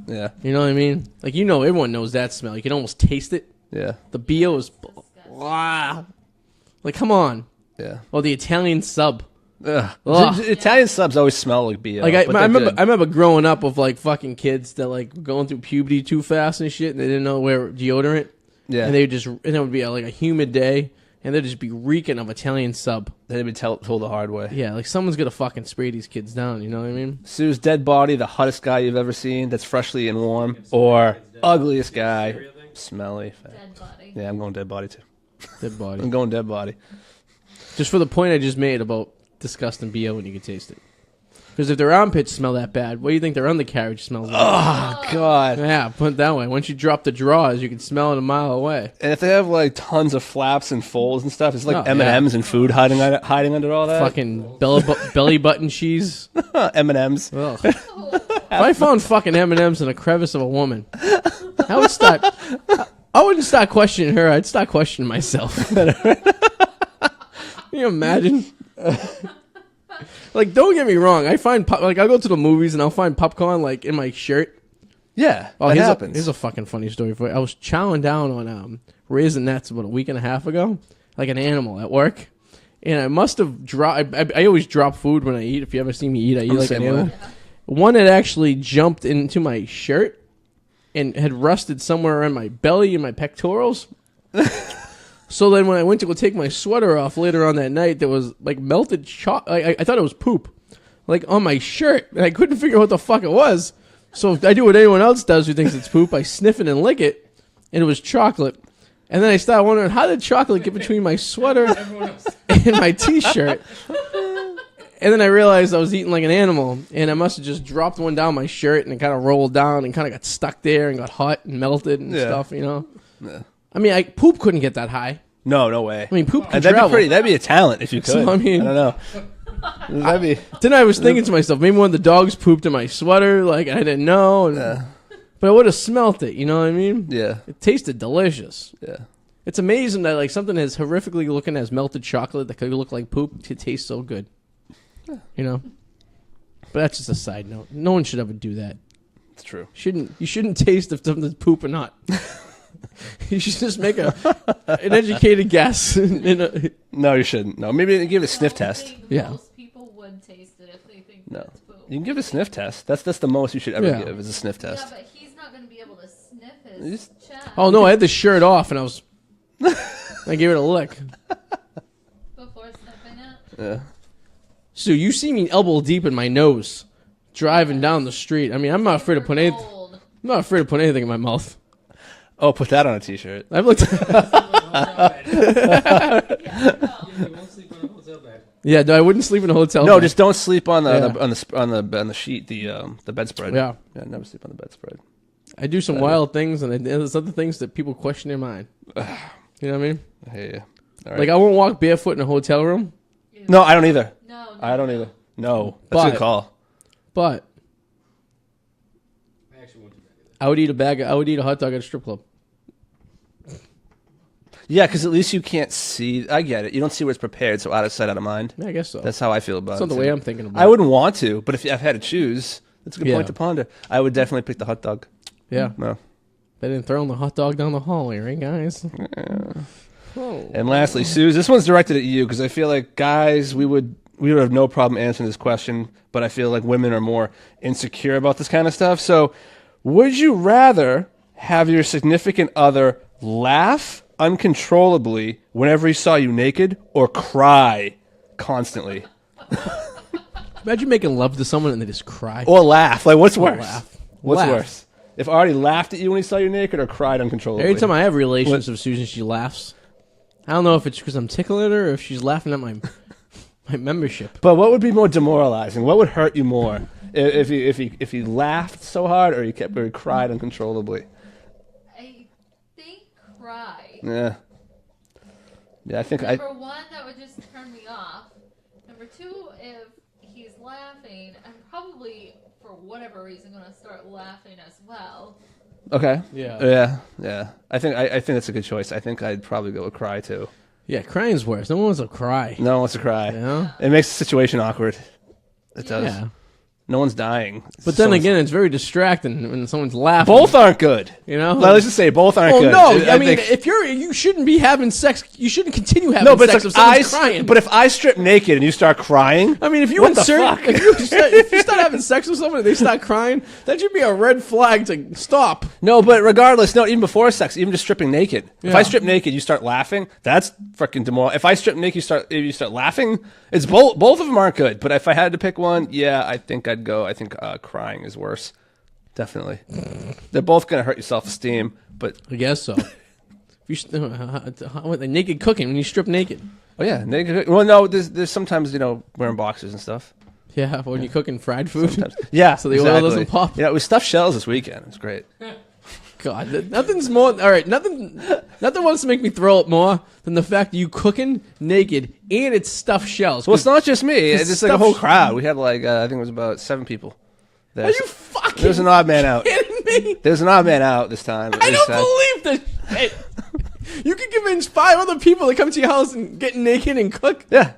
Yeah. You know what I mean? Like, everyone knows that smell. You can almost taste it. Yeah. The BO is... Wow. Like, come on. Yeah. Oh, the Italian sub. Ugh. Italian subs always smell like BO. Like, I remember growing up with, like, fucking kids that, like, going through puberty too fast and shit, and they didn't know where deodorant. Yeah. And it would be, like, a humid day, and they'd just be reeking of Italian sub. They'd be told the hard way. Yeah, like, someone's gonna fucking spray these kids down, you know what I mean? Sue's dead body, the hottest guy you've ever seen that's freshly and warm, or ugliest guy, smelly. Dead body. Yeah, I'm going dead body, too. Dead body. I'm going dead body. Just for the point I just made about disgusting BO when you can taste it. Because if their armpits smell that bad, what do you think their undercarriage smells like? Oh, God. Yeah, put it that way. Once you drop the drawers, you can smell it a mile away. And if they have, like, tons of flaps and folds and stuff, it's like M&Ms and food hiding under all that. Fucking belly button cheese. M&Ms. Ugh. If I found fucking M&Ms in a crevice of a woman, I wouldn't start questioning her. I'd start questioning myself. Can you imagine? Like, don't get me wrong. I find I'll go to the movies and I'll find popcorn like in my shirt. Yeah, that happens. Here's a fucking funny story for you. I was chowing down on Raisinets about a week and a half ago, like an animal at work, and I must have dropped. I always drop food when I eat. If you ever see me eat, I eat like an animal. Yeah. One had actually jumped into my shirt and had rusted somewhere around my belly and my pectorals. So then when I went to go take my sweater off later on that night, there was like melted chocolate. I thought it was poop, like on my shirt. And I couldn't figure out what the fuck it was. So I do what anyone else does who thinks it's poop. I sniff it and lick it, and it was chocolate. And then I started wondering, how did chocolate get between my sweater and my T-shirt? And then I realized I was eating like an animal, and I must have just dropped one down my shirt, and it kind of rolled down and kind of got stuck there and got hot and melted and stuff, you know? Yeah. I mean, poop couldn't get that high. No way. I mean, poop could travel. That'd be a talent if you could. So, I mean, I don't know. Then I was thinking to myself, maybe one of the dogs pooped in my sweater, like I didn't know. But I would have smelt it, you know what I mean? Yeah. It tasted delicious. Yeah. It's amazing that like something as horrifically looking as melted chocolate that could look like poop to taste so good. Yeah. You know? But that's just a side note. No one should ever do that. It's true. You shouldn't taste if something's poop or not. You should just make an educated guess. No, you shouldn't. No, maybe give it a sniff test. Most people would taste it if they think it's poop. You can give a sniff test. That's the most you should ever give is a sniff test. Yeah, but he's not going to be able to sniff his chest. Oh, no, I had the shirt off, and I gave it a lick. Before sniffing it? Yeah. So you see me elbow deep in my nose, driving down the street. I mean, I'm not afraid to put anything. I'm not afraid to put anything in my mouth. Oh, put that on a T-shirt. I've looked. Yeah, no, I wouldn't sleep in a hotel. No, just don't sleep on the sheet, the bedspread. Yeah, never sleep on the bedspread. I do some wild things, and there's other things that people question their mind. You know what I mean? I hear you. All right. Like I won't walk barefoot in a hotel room. No, I don't either. No, I don't either. No, that's a good call. But I actually won't do that either. I would eat a hot dog at a strip club. Yeah, because at least you can't see. I get it. You don't see where it's prepared, so out of sight, out of mind. Yeah, I guess so. That's how I feel about it. That's not the way I'm thinking about it. I wouldn't want to, but if I've had to choose, that's a good point to ponder. I would definitely pick the hot dog. Yeah. No. They didn't throw the hot dog down the hallway, right, guys? Yeah. And lastly, Suze, this one's directed at you because I feel like guys, we would have no problem answering this question, but I feel like women are more insecure about this kind of stuff. So, would you rather have your significant other laugh uncontrollably whenever he saw you naked or cry constantly? Imagine making love to someone and they just cry. Or laugh. Like, what's worse? Laugh. What's worse? If Arty laughed at you when he saw you naked or cried uncontrollably? Every time I have relations with Susan, she laughs. I don't know if it's because I'm tickling her or if she's laughing at my membership. But what would be more demoralizing? What would hurt you more? If he laughed so hard or he cried uncontrollably? I think cry. Yeah. Yeah, I think Number one, that would just turn me off. Number two, if he's laughing, I'm probably, for whatever reason, going to start laughing as well. Okay. Yeah. I think that's a good choice. I think I'd probably go with cry too. Yeah, crying's worse. No one wants to cry. No one wants to cry. You know? It makes the situation awkward. It does. Yeah. No one's dying. But then again, it's very distracting when someone's laughing. Both aren't good. You know? Let's just say both aren't good. No, I mean, if you shouldn't be having sex, you shouldn't continue having sex if someone's crying. But if I strip naked and you start crying, I mean, if you start having sex with someone and they start crying, that should be a red flag to stop. No, but regardless, even before sex, even just stripping naked. Yeah. If I strip naked, you start laughing. That's freaking demoralizing. If I strip naked, you start laughing. It's both of them aren't good. But if I had to pick one, yeah, I think I'd go. I think crying is worse. Definitely. They're both going to hurt your self-esteem, but I guess so. Naked cooking when you strip naked. Oh yeah, naked. Well, no, there's sometimes wearing boxers and stuff. Yeah, when you're cooking fried food. Sometimes. Yeah, so the oil doesn't pop. Yeah, we stuffed shells this weekend. It's great. God, nothing's more. All right, nothing wants to make me throw up more than the fact that you cooking naked and it's stuffed shells. Well, it's not just me. It's just like a whole crowd. We had like I think it was about 7 people. Are you fucking? There's an odd man out. Kidding me? There's an odd man out this time. I don't believe this shit. You can convince 5 other people to come to your house and get naked and cook. Yeah.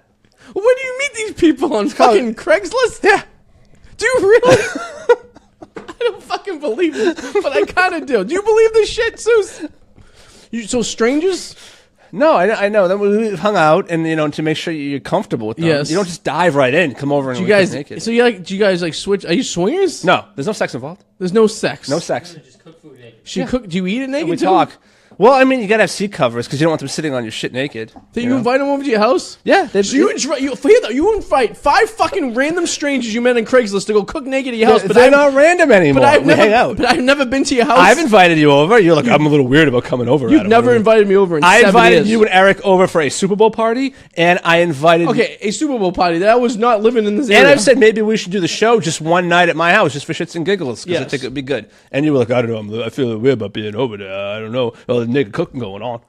Well, where do you meet these people on fucking Craigslist? Yeah. Do you really? I don't fucking believe it, but I kind of do. Do you believe this shit, Zeus? So strangers? No, I know. Then we hung out, and to make sure you're comfortable with them. Yes. You don't just dive right in. Come over and you guys naked. So do you guys like switch? Are you swingers? No, there's no sex involved. There's no sex. No sex. Just cook food naked. She cook. Do you eat it naked? We too? talk. Well, I mean, you gotta have seat covers because you don't want them sitting on your shit naked. Did you invite them over to your house? Yeah. So you invite 5 fucking random strangers you met on Craigslist to go cook naked at your house, but they're not random anymore. We hang out. But I've never been to your house. I've invited you over. You're like, I'm a little weird about coming over. You've never invited me over in 7 years. I invited you years. and Eric over for a Super Bowl party, and I invited. Okay, a Super Bowl party. That was not living in this area. And I've said maybe we should do the show just one night at my house, just for shits and giggles, because I think it'd be good. And you were like, I don't know, I feel weird about being over there. I don't know. Well, there's naked cooking going on.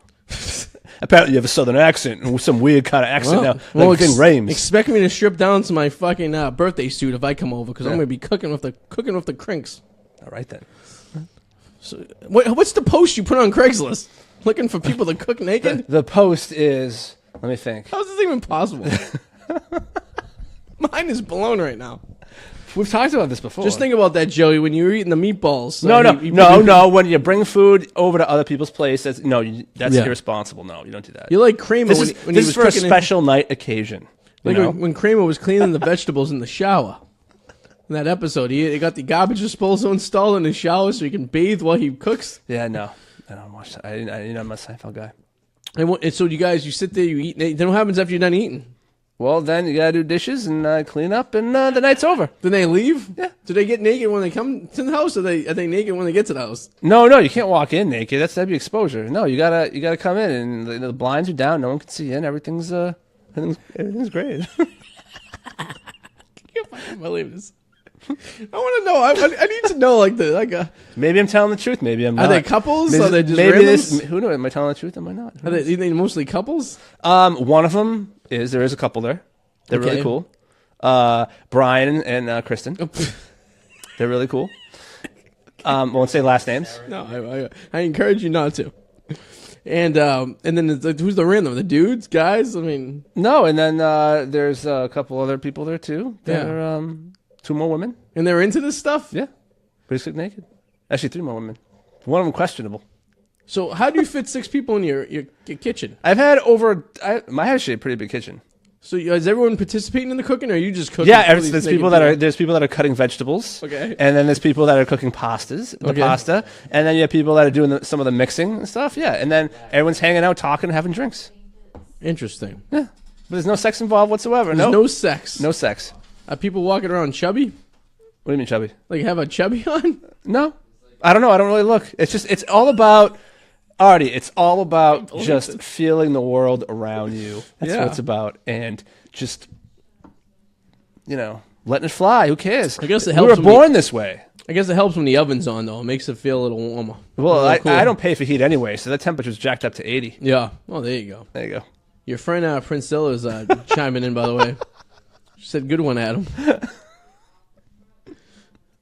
Apparently, you have a southern accent and some weird kind of accent now. Like Vin Rames. Expect me to strip down to my fucking birthday suit if I come over, because I'm going to be cooking with the crinks. All right then. So, what's the post you put on Craigslist? Looking for people to cook naked? The post is. Let me think. How is this even possible? Mine is blown right now. We've talked about this before. Just think about that, Joey, when you were eating the meatballs. No. When you bring food over to other people's places, that's irresponsible. No, you don't do that. You're like Kramer this when he was for a special night occasion. Like when Kramer was cleaning the vegetables in the shower. In that episode, he got the garbage disposal installed in his shower so he can bathe while he cooks. Yeah, no. I don't watch that. I'm a Seinfeld guy. And so you sit there, you eat. Then what happens after you're done eating? Well, then you gotta do dishes and clean up, and the night's over. Then they leave? Yeah. Do they get naked when they come to the house, or are they naked when they get to the house? No, you can't walk in naked. That'd be exposure. No, you gotta come in, and the blinds are down. No one can see in. Everything's great. I can't fucking believe this. I want to know. I need to know, Maybe I'm telling the truth. Maybe I'm not. Are they couples? Are they just randoms? Who knows? Am I telling the truth? Am I not? Are they mostly couples? One of them there is a couple there. They're really cool. Brian and Kristen. They're really cool. Won't say last names. No, I encourage you not to. And then who's the random? The dudes, guys? I mean, no. And then there's a couple other people there too. They're 2 more women. And they're into this stuff? Yeah. Basically naked. Actually, 3 more women. One of them questionable. So how do you fit 6 people in your kitchen? I've had my house actually a pretty big kitchen. So is everyone participating in the cooking, or are you just cooking? Yeah, there's people that are cutting vegetables. Okay. And then there's people that are cooking pasta, and then you have people that are doing some of the mixing and stuff. Yeah, and then everyone's hanging out, talking, having drinks. Interesting. Yeah, but there's no sex involved whatsoever. There's no sex. No sex. Are people walking around chubby? What do you mean chubby? Like have a chubby on? No, I don't know. I don't really look. It's all about. Arty, it's all about just feeling the world around you. That's what it's about. And just, letting it fly. Who cares? I guess it helps. We were born this way. I guess it helps when the oven's on, though. It makes it feel a little warmer. Well, I don't pay for heat anyway, so that temperature's jacked up to 80. Yeah. Oh, there you go. There you go. Your friend Princilla is chiming in, by the way. She said, good one, Adam.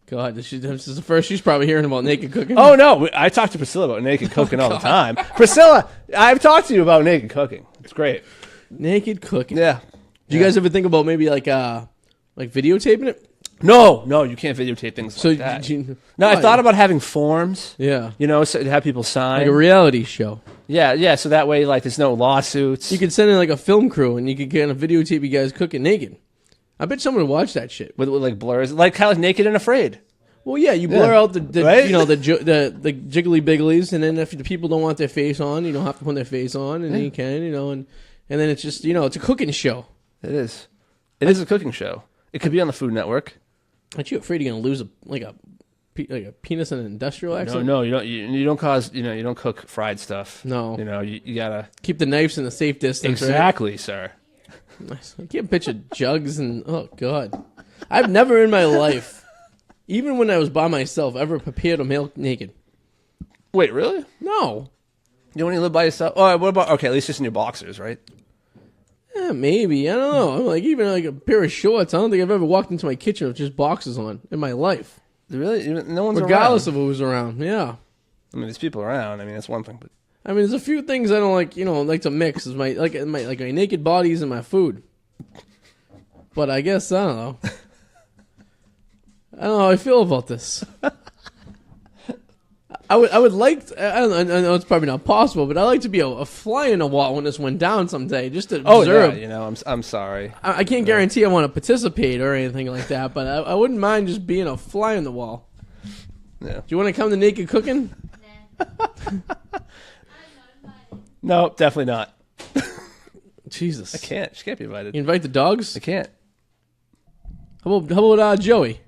God, this is the first she's probably hearing about naked cooking. Oh, no. I talk to Priscilla about naked cooking all the time. Priscilla, I've talked to you about naked cooking. It's great. Naked cooking. Yeah. Do you guys ever think about maybe like videotaping it? No, you can't videotape things like that. I thought about having forms. Yeah. So to have people sign. Like a reality show. Yeah, so that way, there's no lawsuits. You could send in a film crew, and you could get a videotape you guys cooking naked. I bet someone would watch that shit with blurs, like kind of Naked and Afraid. Well, yeah, you blur out the right? the jiggly bigglies, and then if the people don't want their face on, you don't have to put their face on, and then you can, and then it's just it's a cooking show. It is. It is a cooking show. It could be on the Food Network. Aren't you afraid you're gonna lose a penis in an industrial accident? No, you don't. You don't cause. You don't cook fried stuff. No. You gotta keep the knives in a safe distance. Exactly, right? sir. Nice. I can't picture jugs and oh god. I've never in my life, even when I was by myself, ever prepared a meal naked. Wait, really? No. You only live by yourself? Oh, what about, okay, at least just in your boxers, right? Yeah, maybe. I don't know. I'm like, even like a pair of shorts. I don't think I've ever walked into my kitchen with just boxers on in my life. Really? No one's Regardless around. of who's around, yeah. I mean, there's people around. I mean, that's one thing. But I mean, there's a few things I don't like, like to mix. Is my naked bodies and my food. But I guess, I don't know. I don't know how I feel about this. I would like to, I know it's probably not possible, but I'd like to be a fly in the wall when this went down someday, just to observe. Yeah, I'm sorry. I can't guarantee I want to participate or anything like that, but I wouldn't mind just being a fly in the wall. Yeah. Do you want to come to Naked Cooking? Nah. No, definitely not. Jesus. I can't. She can't be invited. You invite the dogs? I can't. How about Joey?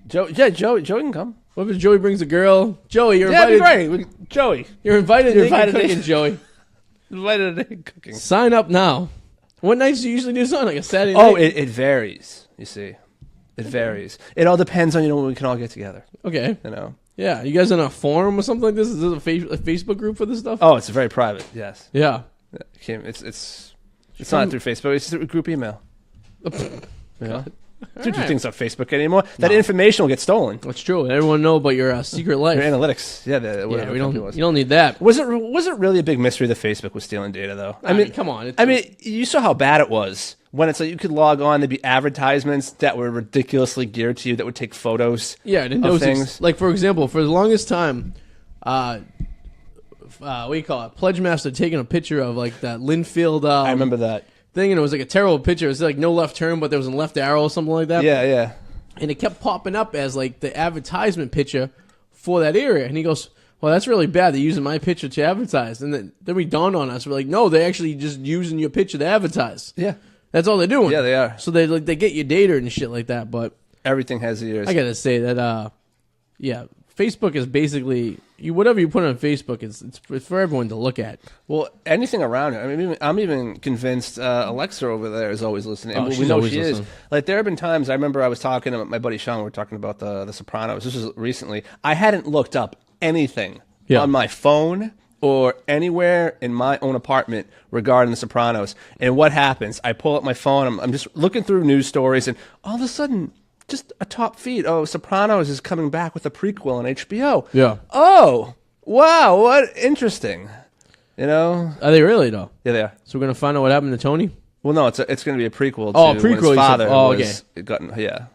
Joey can come. What if Joey brings a girl? Joey, you're invited. That'd be great. Joey. You're invited to Naked to- Cooking, Joey. Invited to Naked Cooking. Sign up now. What nights do you usually do something? Like a Saturday night? Oh, it varies, you see. It varies. It all depends on, when we can all get together, Okay. Yeah, you guys in a forum or something like this? Is this a Facebook group for this stuff? Oh, it's very private, yes. Yeah. It's not through Facebook. It's through group email. Yeah. Don't do things on Facebook anymore. That information will get stolen. That's true. Everyone know about your secret life. Your analytics. Yeah, Yeah, we you don't need that. Was it really a big mystery that Facebook was stealing data, though? I mean, come on. You saw how bad it was when it's like you could log on. There'd be advertisagements that were ridiculously geared to you that would take photos. Yeah, and of things. Like, for example, for the longest time, what do you call it? Pledgemaster taking a picture of like that Linfield. I remember that thing, and it was like a terrible picture. It was like no left turn, but there was a left arrow or something like that. Yeah. And it kept popping up as like the advertisement picture for that area. And he goes, well, that's really bad. They're using my picture to advertise. And then we dawned on us. We're like, no, they're actually just using your picture to advertise. Yeah. That's all they're doing. Yeah, they are. So they get your data and shit like that. But everything has ears. I gotta say that, Facebook is basically whatever you put on Facebook. It's for everyone to look at. Well, anything around it. I mean, I'm even convinced Alexa over there is always listening. Oh, we know she is. Like, there have been times. I remember I was talking to my buddy Sean. We were talking about the Sopranos. This was recently. I hadn't looked up anything on my phone or anywhere in my own apartment regarding the Sopranos. And what happens? I pull up my phone. I'm just looking through news stories, and all of a sudden, just a top feed. Oh, Sopranos is coming back with a prequel on HBO. Yeah. Oh, wow. What interesting. Are they really though? Yeah, they are. So we're gonna find out what happened to Tony. Well, no, it's going to be a prequel. Oh, to a prequel. When his father okay. Yeah.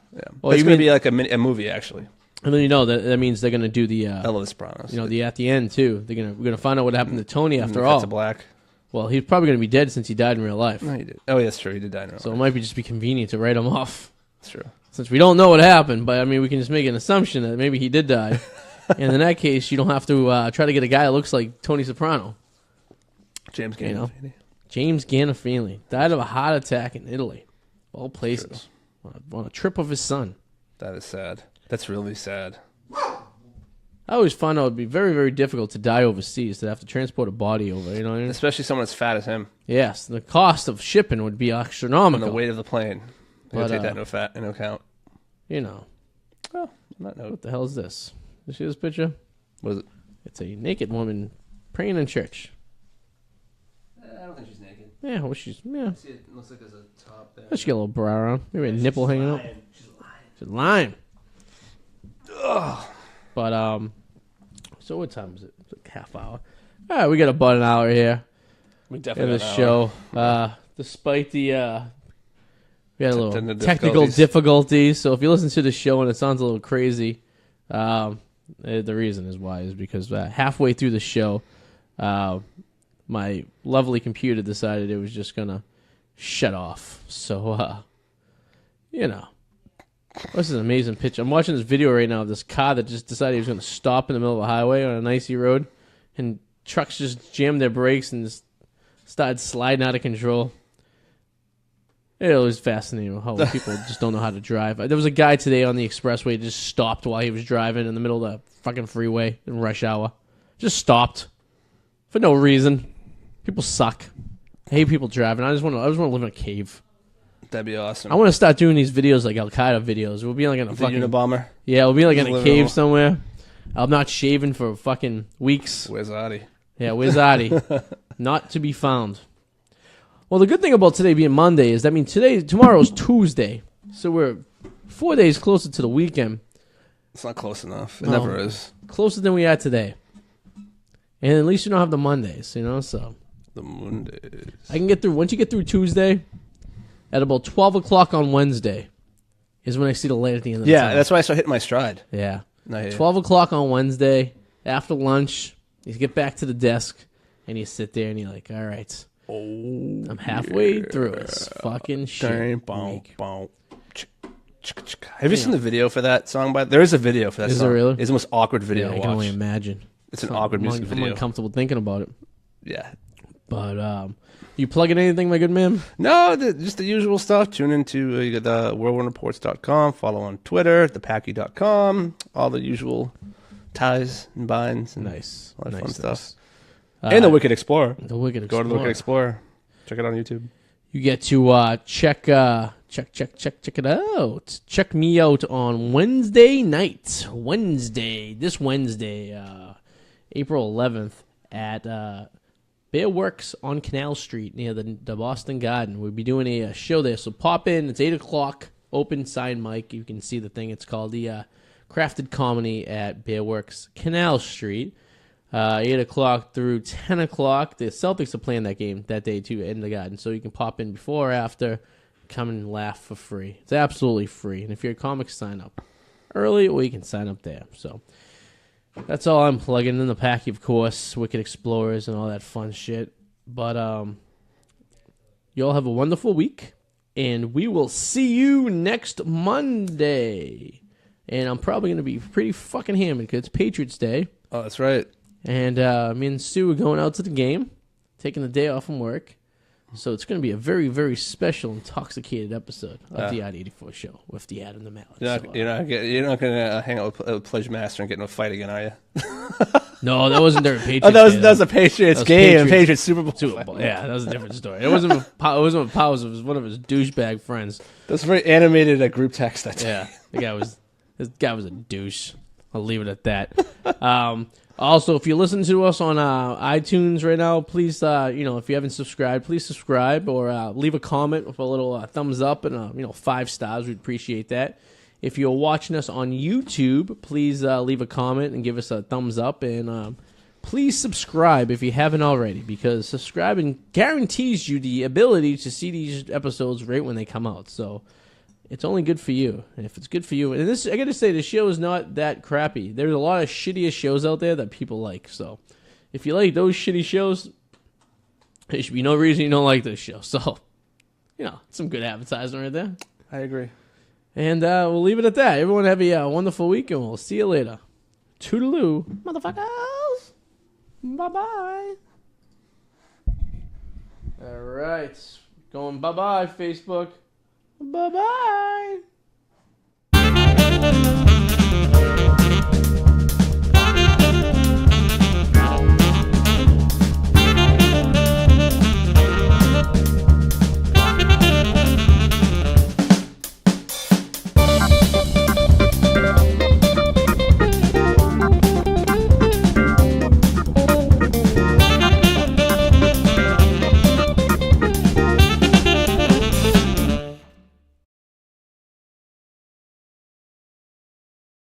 Well, it's going to be like a movie, actually. And then that means they're gonna do the. I love the Sopranos. At the end too. We're gonna find out what happened to Tony after all. That's black. Well, he's probably gonna be dead since he died in real life. No, he did. Oh, yeah, that's true. He did die in real life. So it might just be convenient to write him off. That's true. Since we don't know what happened, but I mean, we can just make an assumption that maybe he did die. And in that case, you don't have to try to get a guy that looks like Tony Soprano. James Gandolfini. James Gandolfini died of a heart attack in Italy. Of all places. On a trip of his son. That is sad. That's really sad. I always found out it would be very, very difficult to die overseas, to have to transport a body over, you know what I mean? Especially someone as fat as him. Yes, the cost of shipping would be astronomical. And the weight of the plane. You got to take that into account. Oh, what the hell is this? You see this picture? What is it? It's a naked woman praying in church. I don't think she's naked. Yeah, well, she's, yeah. See, it looks like there's a top there. She got a little bra on. Maybe a nipple hanging out. She's lying. Ugh. But, so what time is it? It's like half hour. All right, we got about an hour here. We definitely in the show. Despite the, we had a little technical difficulties. So if you listen to the show and it sounds a little crazy, the reason is because halfway through the show, my lovely computer decided it was just going to shut off. So, this is an amazing picture. I'm watching this video right now of this car that just decided he was going to stop in the middle of a highway on an icy road, and trucks just jammed their brakes and just started sliding out of control. It was fascinating how people just don't know how to drive. There was a guy today on the expressway that just stopped while he was driving in the middle of the fucking freeway in rush hour. Just stopped for no reason. People suck. I hate people driving. I just want to live in a cave. That'd be awesome. I want to start doing these videos like Al Qaeda videos. We'll be like in a fucking Unabomber. Yeah, we'll be like in a cave somewhere. I'm not shaving for fucking weeks. Where's Arty? Yeah, where's Arty? Not to be found. Well, the good thing about today being Monday is that tomorrow's Tuesday, so we're 4 days closer to the weekend. It's not close enough. It never is. Closer than we are today. And at least you don't have the Mondays, so. The Mondays. I can get through, once you get through Tuesday, at about 12 o'clock on Wednesday is when I see the light at the end of the tunnel. Yeah, that's why I start hitting my stride. Yeah. 12 o'clock on Wednesday, after lunch, you get back to the desk, and you sit there, and you're like, all right, I'm halfway through this fucking shit week. Have you seen the video for that song? There is a video for that song. Is there really? It's the most awkward video to watch. I can only imagine. It's an awkward music video. I'm uncomfortable thinking about it. Yeah. But, you plugging anything, my good man? No, just the usual stuff. Tune into the whirlwindreports.com. Follow on Twitter, thepacky.com. All the usual ties and binds and all that fun stuff. And the Wicked Explorer. The Wicked Explorer. Go to the Wicked Explorer. Check it out on YouTube. You get to check it out. Check me out on Wednesday night. This Wednesday, April 11th at Bear Works on Canal Street near the Boston Garden. We'll be doing a show there, so pop in. It's 8 o'clock, open sign mic. You can see the thing. It's called the Crafted Comedy at Bear Works Canal Street. 8 o'clock through 10 o'clock. The Celtics are playing that game that day, too, in the Garden. So you can pop in before or after, come and laugh for free. It's absolutely free. And if you're a comic, sign up early, or you can sign up there. So that's all I'm plugging in the pack, of course. Wicked Explorers and all that fun shit. But you all have a wonderful week. And we will see you next Monday. And I'm probably going to be pretty fucking hammered because it's Patriots Day. Oh, that's right. And me and Sue are going out to the game, taking the day off from work. So it's going to be a very, very special, intoxicated episode of the Odd 84 show with the Ad and the Mallet. You're not going to hang out with Pledge Master and get in a fight again, are you? No, that wasn't during Patriots. That was a Patriots game. Patriots Super Bowl. Yeah, that was a different story. It wasn't with Powers. It was one of his douchebag friends. That's a very animated group text. Yeah, this guy was a douche. I'll leave it at that. Also, if you listen to us on iTunes right now, please, if you haven't subscribed, please subscribe or leave a comment with a little thumbs up and 5 stars. We'd appreciate that. If you're watching us on YouTube, please leave a comment and give us a thumbs up. And please subscribe if you haven't already, because subscribing guarantees you the ability to see these episodes right when they come out. So it's only good for you. And if it's good for you, and this, I got to say, the show is not that crappy. There's a lot of shittiest shows out there that people like. So if you like those shitty shows, there should be no reason you don't like this show. So, some good advertising right there. I agree. And we'll leave it at that. Everyone have a wonderful week, and we'll see you later. Toodaloo, motherfuckers. Bye-bye. All right. Going bye-bye, Facebook. Bye-bye.